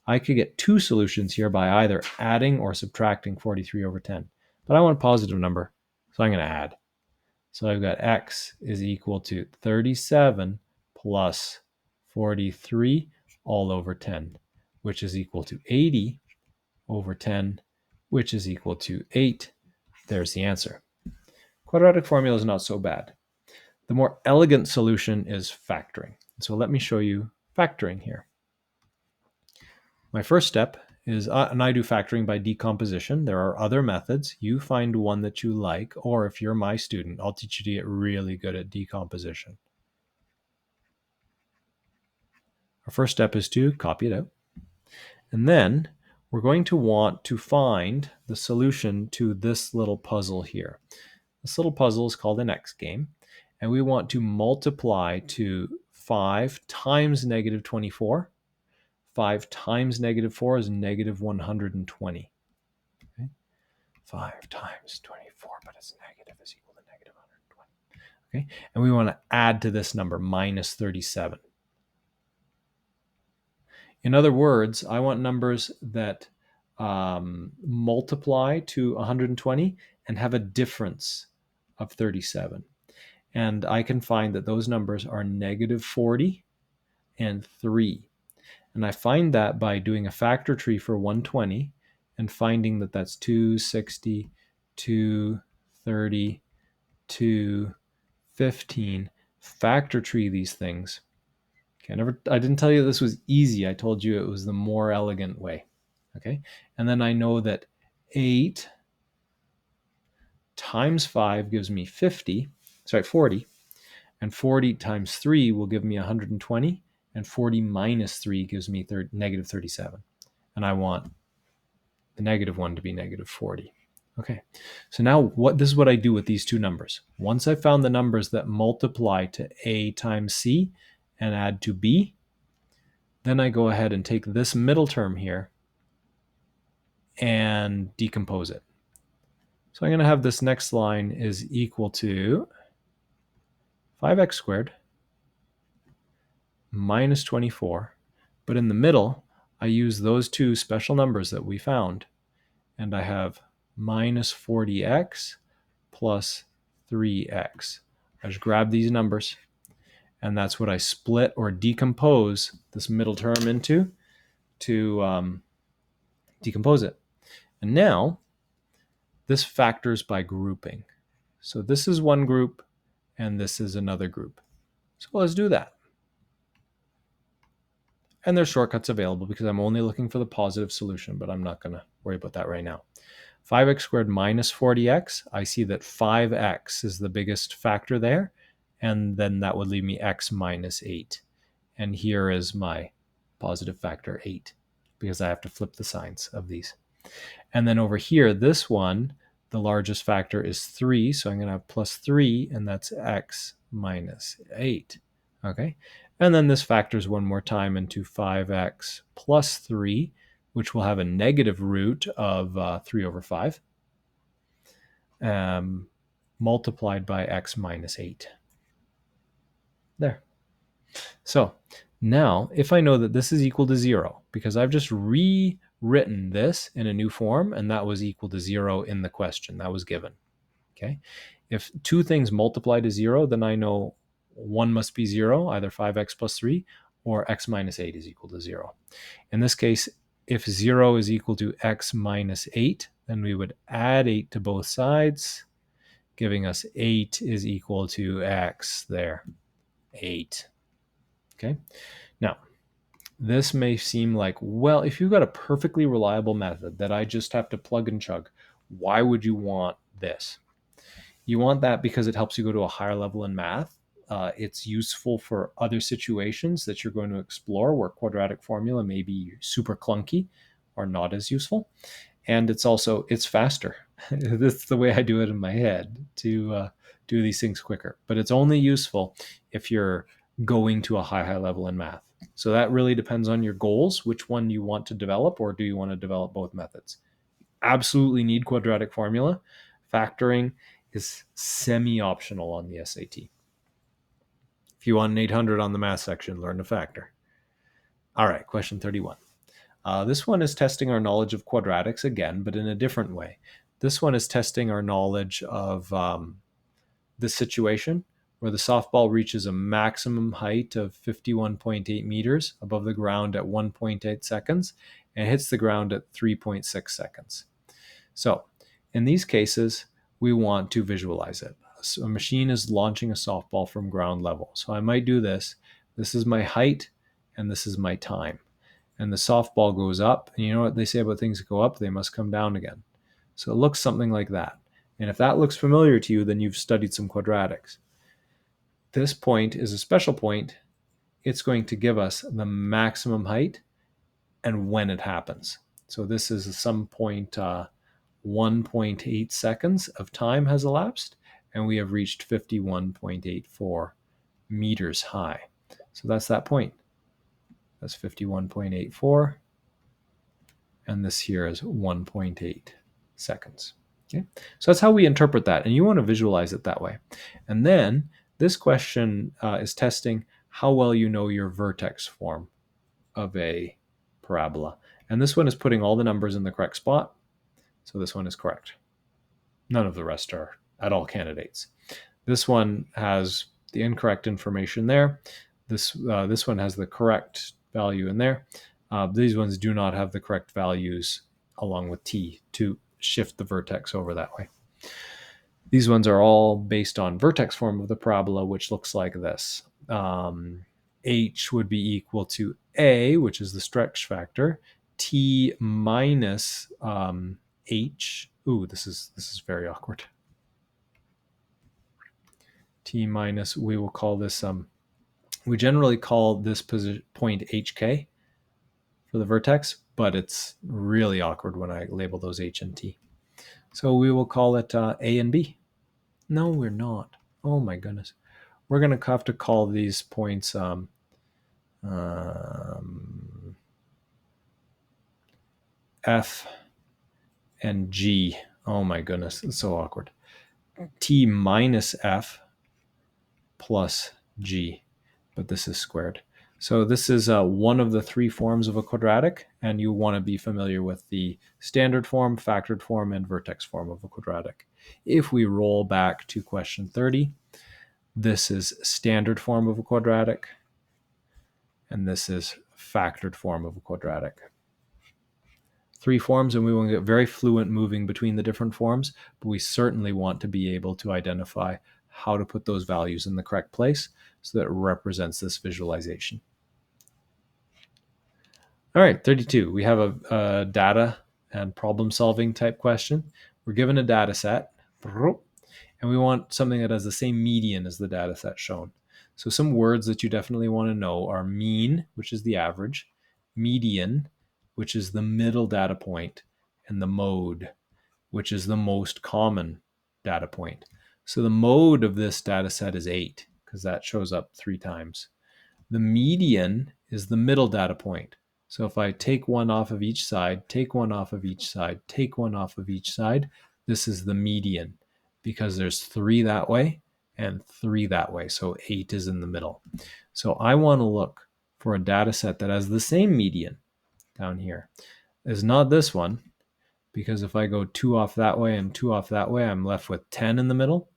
I could get two solutions here by either adding or subtracting 43 over 10. But I want a positive number, so I'm going to add. So I've got x is equal to 37 plus 43 all over 10, which is equal to 80 over 10, which is equal to 8. There's the answer. Quadratic formula is not so bad. The more elegant solution is factoring. So let me show you factoring here. My first step is, and I do factoring by decomposition. There are other methods. You find one that you like, or if you're my student, I'll teach you to get really good at decomposition. Our first step is to copy it out. And then we're going to want to find the solution to this little puzzle here. This little puzzle is called an X game, and we want to multiply to 5 times negative 24. 5 times negative 4 is negative 120. Okay? 5 times 24, but it's negative, is equal to negative 120. Okay? And we want to add to this number, minus 37. In other words, I want numbers that multiply to 120 and have a difference of 37. And I can find that those numbers are negative 40 and 3. And I find that by doing a factor tree for 120 and finding that that's 260, 230, 215. Factor tree these things. Okay, I didn't tell you this was easy. I told you it was the more elegant way. Okay, and then I know that 8 times 5 gives me 40, and 40 times 3 will give me 120, and 40 minus 3 gives me negative 37. And I want the negative one to be negative 40. Okay, so now this is what I do with these two numbers. Once I've found the numbers that multiply to a times c and add to b, then I go ahead and take this middle term here and decompose it. So I'm going to have this next line is equal to 5x squared minus 24. But in the middle, I use those two special numbers that we found. And I have minus 40x plus 3x. I just grab these numbers, and that's what I split or decompose this middle term into to decompose it. And now, this factors by grouping. So this is one group, and this is another group. So let's do that. And there's shortcuts available because I'm only looking for the positive solution, but I'm not going to worry about that right now. 5x squared minus 40x, I see that 5x is the biggest factor there, and then that would leave me x minus 8. And here is my positive factor 8, because I have to flip the signs of these. And then over here, this one, the largest factor is 3, so I'm going to have plus 3, and that's x minus 8. Okay, and then this factors one more time into 5x plus 3, which will have a negative root of 3 over 5, multiplied by x minus 8. There. So now, if I know that this is equal to 0, because I've just rewritten this in a new form, and that was equal to 0 in the question, that was given. Okay, if two things multiply to 0, then I know one must be 0, either 5x plus 3 or x minus 8 is equal to 0. In this case, if 0 is equal to x minus 8, then we would add 8 to both sides, giving us 8 is equal to x there, 8. Okay, now this may seem like, well, if you've got a perfectly reliable method that I just have to plug and chug, why would you want this? You want that because it helps you go to a higher level in math. It's useful for other situations that you're going to explore where quadratic formula may be super clunky or not as useful. And it's faster. That's the way I do it in my head to do these things quicker. But it's only useful if you're going to a high level in math. So that really depends on your goals, which one you want to develop, or do you want to develop both methods? Absolutely need quadratic formula. Factoring is semi-optional on the SAT. If you want an 800 on the math section, learn to factor. All right, question 31. This one is testing our knowledge of quadratics again, but in a different way. This one is testing our knowledge of this situation where the softball reaches a maximum height of 51.8 meters above the ground at 1.8 seconds and hits the ground at 3.6 seconds. So in these cases, we want to visualize it. So a machine is launching a softball from ground level. So I might do this. This is my height, and this is my time. And the softball goes up. And you know what they say about things that go up? They must come down again. So it looks something like that. And if that looks familiar to you, then you've studied some quadratics. This point is a special point. It's going to give us the maximum height and when it happens. So this is some point 1.8 seconds of time has elapsed, and we have reached 51.84 meters high. So that's that point. That's 51.84, and this here is 1.8 seconds. Okay, so that's how we interpret that, and you want to visualize it that way. And then this question is testing how well you know your vertex form of a parabola. And this one is putting all the numbers in the correct spot. So this one is correct. None of the rest are at all candidates. This one has the incorrect information there. This one has the correct value in there. These ones do not have the correct values along with t to shift the vertex over that way. These ones are all based on vertex form of the parabola, which looks like this. H would be equal to a, which is the stretch factor, t minus h. Ooh, this is very awkward. T minus, we will call this, we generally call this point hk for the vertex, but it's really awkward when I label those h and t. So we will call it a and b. No, we're not. Oh my goodness. We're going to have to call these points F and G. Oh my goodness, it's so awkward. T minus F plus G, but this is squared. So this is one of the three forms of a quadratic, and you want to be familiar with the standard form, factored form, and vertex form of a quadratic. If we roll back to question 30, this is standard form of a quadratic, and this is factored form of a quadratic. Three forms, and we want to get very fluent moving between the different forms, but we certainly want to be able to identify how to put those values in the correct place so that it represents this visualization. All right, 32. We have a data and problem solving type question. We're given a data set, and we want something that has the same median as the data set shown. So some words that you definitely want to know are mean, which is the average, median, which is the middle data point, and the mode, which is the most common data point. So the mode of this data set is 8, because that shows up 3 times. The median is the middle data point. So if I take one off of each side, take one off of each side, take one off of each side, this is the median, because there's 3 that way and 3 that way. So 8 is in the middle. So I want to look for a data set that has the same median down here. It's not this one, because if I go 2 off that way and 2 off that way, I'm left with 10 in the middle.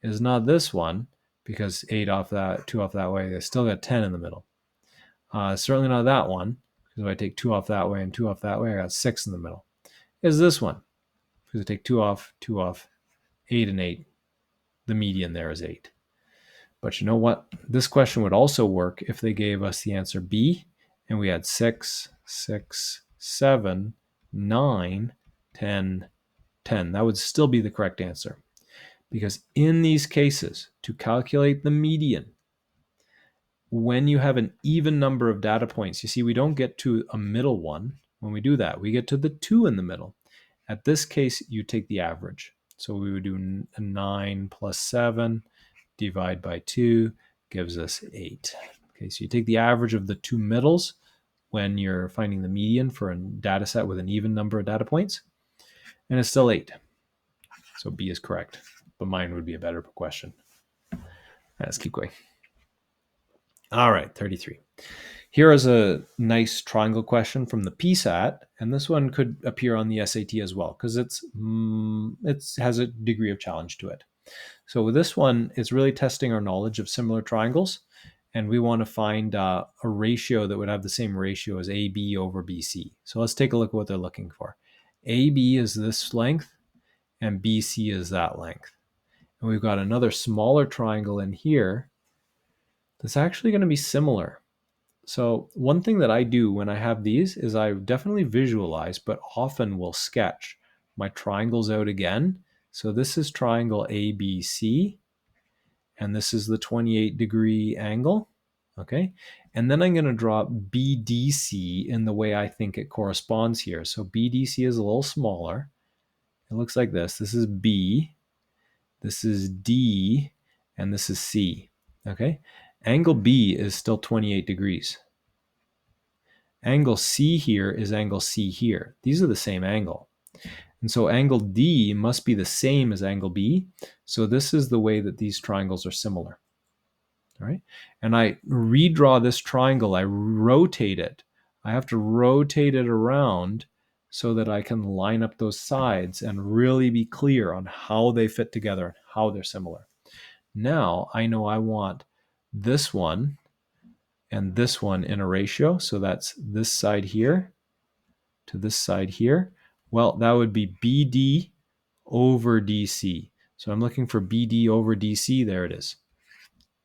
It's not this one, because 8 off that, 2 off that way, I still got 10 in the middle. Certainly not that one, because if I take 2 off that way and 2 off that way, I got 6 in the middle, is this one. Because I take 2 off, 8 and 8. The median there is 8. But you know what? This question would also work if they gave us the answer B and we had 6, 6, 7, 9, 10, 10. That would still be the correct answer. Because in these cases, to calculate the median, when you have an even number of data points, you see, we don't get to a middle one when we do that. We get to the 2 in the middle. At this case, you take the average. So we would do 9 plus 7, divide by 2, gives us 8. Okay, so you take the average of the two middles when you're finding the median for a data set with an even number of data points, and it's still 8. So B is correct, but mine would be a better question. Let's keep going. All right, 33. Here is a nice triangle question from the PSAT, and this one could appear on the SAT as well because it has a degree of challenge to it. So with this one, it's really testing our knowledge of similar triangles, and we want to find a ratio that would have the same ratio as AB over BC. So let's take a look at what they're looking for. AB is this length, and BC is that length. And we've got another smaller triangle in here that's actually going to be similar. So one thing that I do when I have these is I definitely visualize, but often will sketch my triangles out again. So this is triangle ABC, and this is the 28-degree angle, okay? And then I'm going to draw BDC in the way I think it corresponds here. So BDC is a little smaller. It looks like this. This is B, this is D, and this is C, okay? Angle B is still 28 degrees. Angle C here is angle C here. These are the same angle. And so angle D must be the same as angle B. So this is the way that these triangles are similar. All right. And I redraw this triangle. I rotate it. I have to rotate it around so that I can line up those sides and really be clear on how they fit together and how they're similar. Now I know I want this one and this one in a ratio. So that's this side here to this side here. Well, that would be BD over DC. So I'm looking for BD over DC. There it is.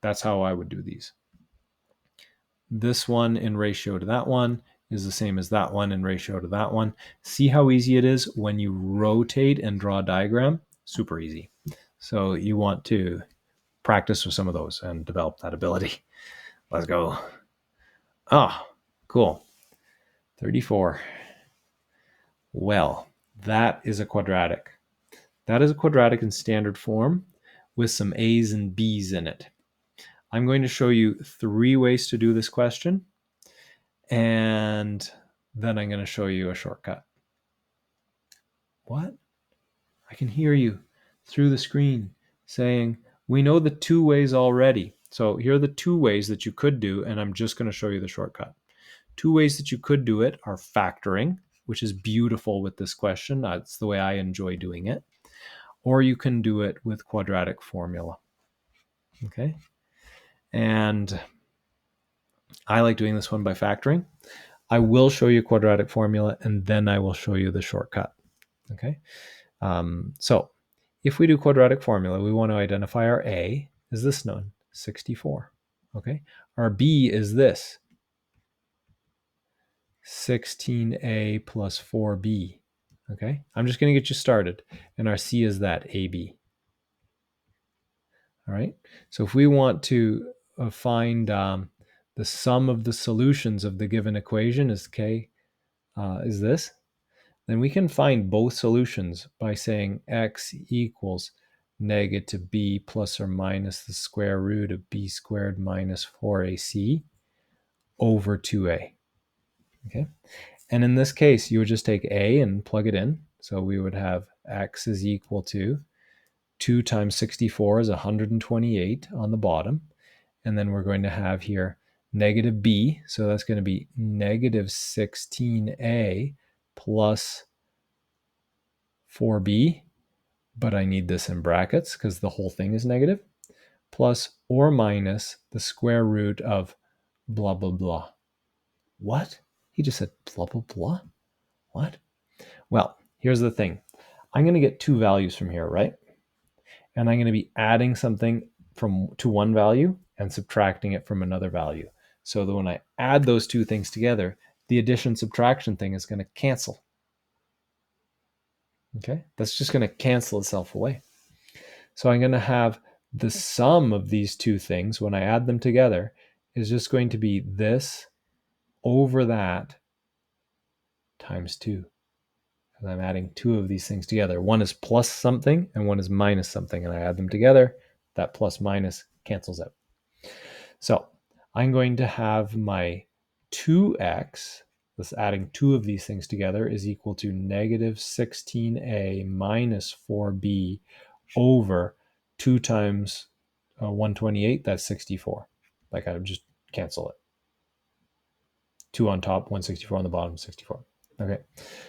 That's how I would do these. This one in ratio to that one is the same as that one in ratio to that one. See how easy it is when you rotate and draw a diagram? Super easy. So you want to practice with some of those and develop that ability. Let's go. Ah, cool. 34. Well, that is a quadratic. That is a quadratic in standard form with some A's and B's in it. I'm going to show you 3 ways to do this question, and then I'm going to show you a shortcut. What? I can hear you through the screen saying, we know the 2 ways already. So here are the 2 ways that you could do, and I'm just going to show you the shortcut. 2 ways that you could do it are factoring, which is beautiful with this question. That's the way I enjoy doing it. Or you can do it with quadratic formula. Okay. And I like doing this one by factoring. I will show you quadratic formula, and then I will show you the shortcut. Okay. So if we do quadratic formula, we want to identify our A is this one, 64. Okay. Our B is this, 16A plus 4B. Okay. I'm just going to get you started. And our C is that, AB. All right. So if we want to find the sum of the solutions of the given equation is K is this, then we can find both solutions by saying X equals negative B plus or minus the square root of B squared minus 4AC over 2A. Okay. And in this case, you would just take A and plug it in. So we would have X is equal to 2 times 64 is 128 on the bottom. And then we're going to have here negative B. So that's going to be negative 16A plus 4B. But I need this in brackets because the whole thing is negative. Plus or minus the square root of blah, blah, blah. What? He just said blah, blah, blah. What? Well, here's the thing. I'm going to get two values from here, right? And I'm going to be adding something to one value and subtracting it from another value. So that when I add those two things together, the addition subtraction thing is going to cancel. Okay, that's just going to cancel itself away. So I'm going to have the sum of these two things when I add them together is just going to be this over that times 2. And I'm adding two of these things together. One is plus something and one is minus something. And I add them together. That plus minus cancels out. So I'm going to have my 2x, this adding two of these things together, is equal to negative 16a minus 4b over 2 times 128, that's 64. Like I would just cancel it. 2 on top, 164 on the bottom, 64. Okay,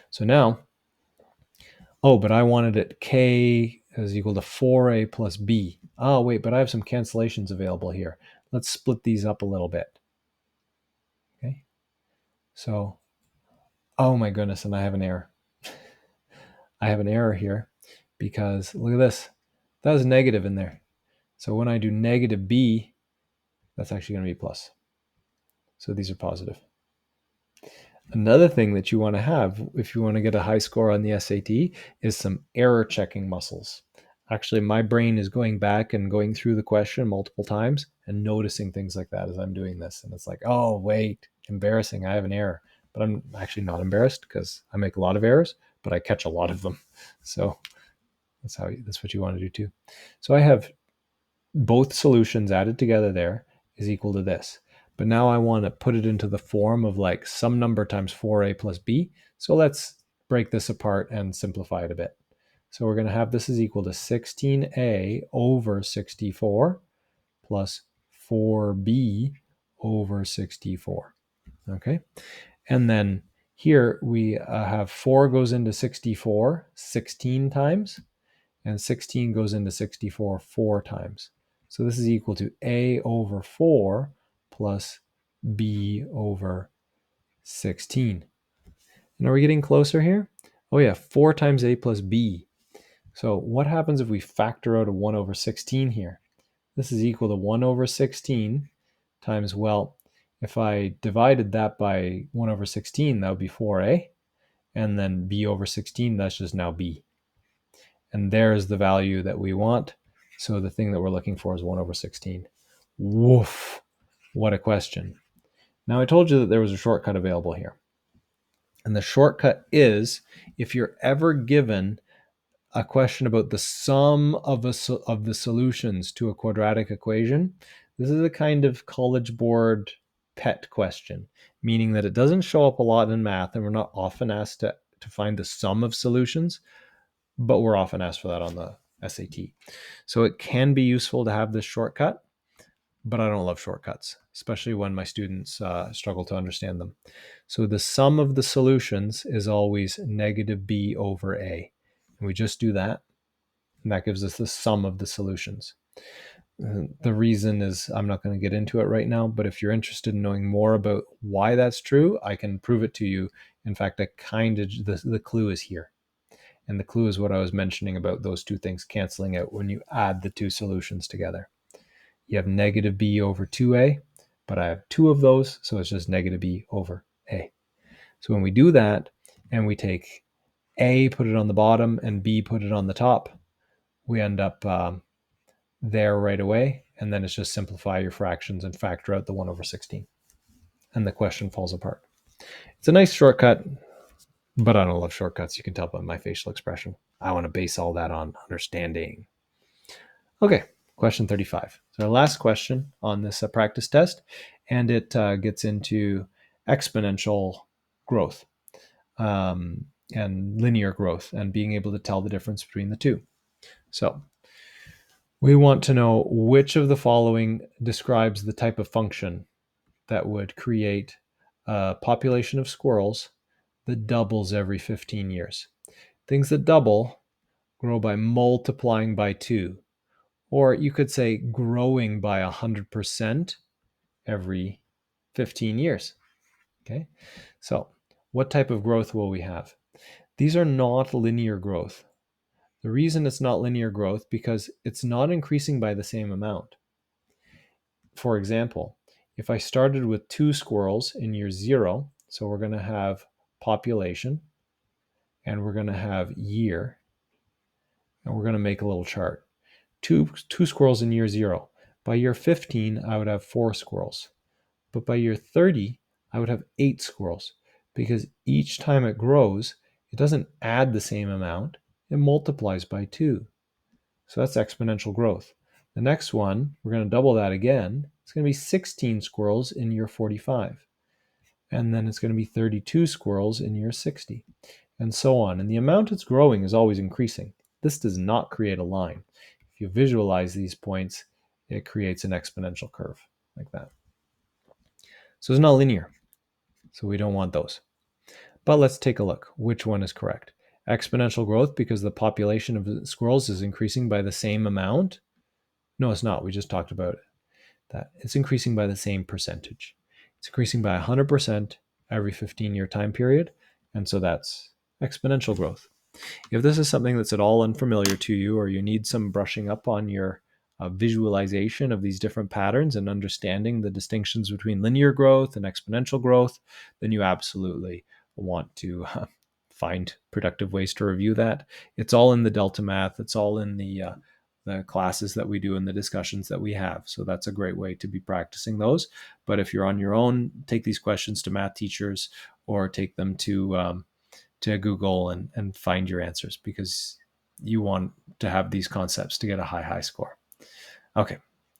so now, but I wanted it k is equal to 4a plus b. Oh, wait, but I have some cancellations available here. Let's split these up a little bit. Okay, so, oh my goodness, and I have an error. I have an error here because look at this. That was negative in there. So when I do negative b, that's actually going to be plus. So these are positive. Another thing that you want to have if you want to get a high score on the SAT is some error checking muscles. Actually, my brain is going back and going through the question multiple times and noticing things like that as I'm doing this. And it's like, oh, wait, embarrassing. I have an error. But I'm actually not embarrassed because I make a lot of errors, but I catch a lot of them. So that's what you want to do too. So I have both solutions added together there is equal to this. But now I want to put it into the form of like some number times 4a plus b. So let's break this apart and simplify it a bit. So we're going to have this is equal to 16a over 64 plus 4b over 64. Okay. And then here we have 4 goes into 64 16 times, and 16 goes into 64 4 times. So this is equal to a over 4 plus b over 16. And are we getting closer here? Oh yeah, 4 times a plus b. So what happens if we factor out a 1 over 16 here? This is equal to 1 over 16 times, well, if I divided that by 1 over 16, that would be 4a. And then b over 16, that's just now b. And there's the value that we want. So the thing that we're looking for is 1 over 16. Woof. What a question. Now I told you that there was a shortcut available here. And the shortcut is if you're ever given a question about the sum of the solutions to a quadratic equation, this is a kind of College Board pet question, meaning that it doesn't show up a lot in math and we're not often asked to find the sum of solutions, but we're often asked for that on the SAT. So it can be useful to have this shortcut, but I don't love shortcuts, especially when my students struggle to understand them. So the sum of the solutions is always negative b over a. And we just do that, and that gives us the sum of the solutions. The reason is I'm not going to get into it right now, but if you're interested in knowing more about why that's true, I can prove it to you. In fact, the clue is here. And the clue is what I was mentioning about those two things canceling out when you add the two solutions together. You have negative b over 2a, but I have two of those, so it's just negative b over a. So when we do that, and we take a, put it on the bottom, and b, put it on the top, we end up there right away, and then it's just simplify your fractions and factor out the 1 over 16. And the question falls apart. It's a nice shortcut, but I don't love shortcuts. You can tell by my facial expression. I want to base all that on understanding. Okay, question 35. So our last question on this practice test, and it gets into exponential growth and linear growth and being able to tell the difference between the two. So we want to know which of the following describes the type of function that would create a population of squirrels that doubles every 15 years. Things that double grow by multiplying by 2. Or you could say growing by 100% every 15 years. Okay. So what type of growth will we have? These are not linear growth. The reason it's not linear growth because it's not increasing by the same amount. For example, if I started with 2 squirrels in year 0, so we're going to have population and we're going to have year, and we're going to make a little chart. Two squirrels in year 0. By year 15, I would have 4 squirrels. But by year 30, I would have 8 squirrels, because each time it grows, it doesn't add the same amount, it multiplies by 2. So that's exponential growth. The next one, we're going to double that again. It's going to be 16 squirrels in year 45. And then it's going to be 32 squirrels in year 60, and so on. And the amount it's growing is always increasing. This does not create a line. If you visualize these points, it creates an exponential curve like that. So it's not linear. So we don't want those. But let's take a look. Which one is correct? Exponential growth because the population of squirrels is increasing by the same amount? No, it's not. We just talked about that. It's increasing by the same percentage. It's increasing by 100% every 15-year time period. And so that's exponential growth. If this is something that's at all unfamiliar to you, or you need some brushing up on your visualization of these different patterns and understanding the distinctions between linear growth and exponential growth, then you absolutely want to find productive ways to review that. It's all in the Delta Math. It's all in the classes that we do and the discussions that we have. So that's a great way to be practicing those. But if you're on your own, take these questions to math teachers or take them to Google and find your answers, because you want to have these concepts to get a high score. Okay.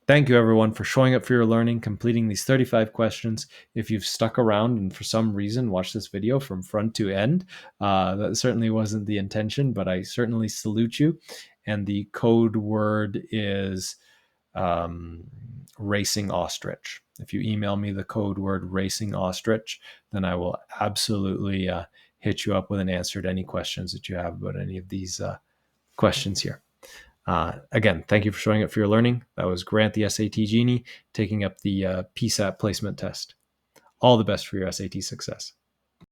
Thank you, everyone, for showing up for your learning, completing these 35 questions. If you've stuck around and for some reason watched this video from front to end, that certainly wasn't the intention, but I certainly salute you. And the code word is racing ostrich. If you email me the code word racing ostrich, then I will absolutely hit you up with an answer to any questions that you have about any of these questions here. Again, thank you for showing up for your learning. That was Grant, the SAT Genie, taking up the PSAT placement test. All the best for your SAT success.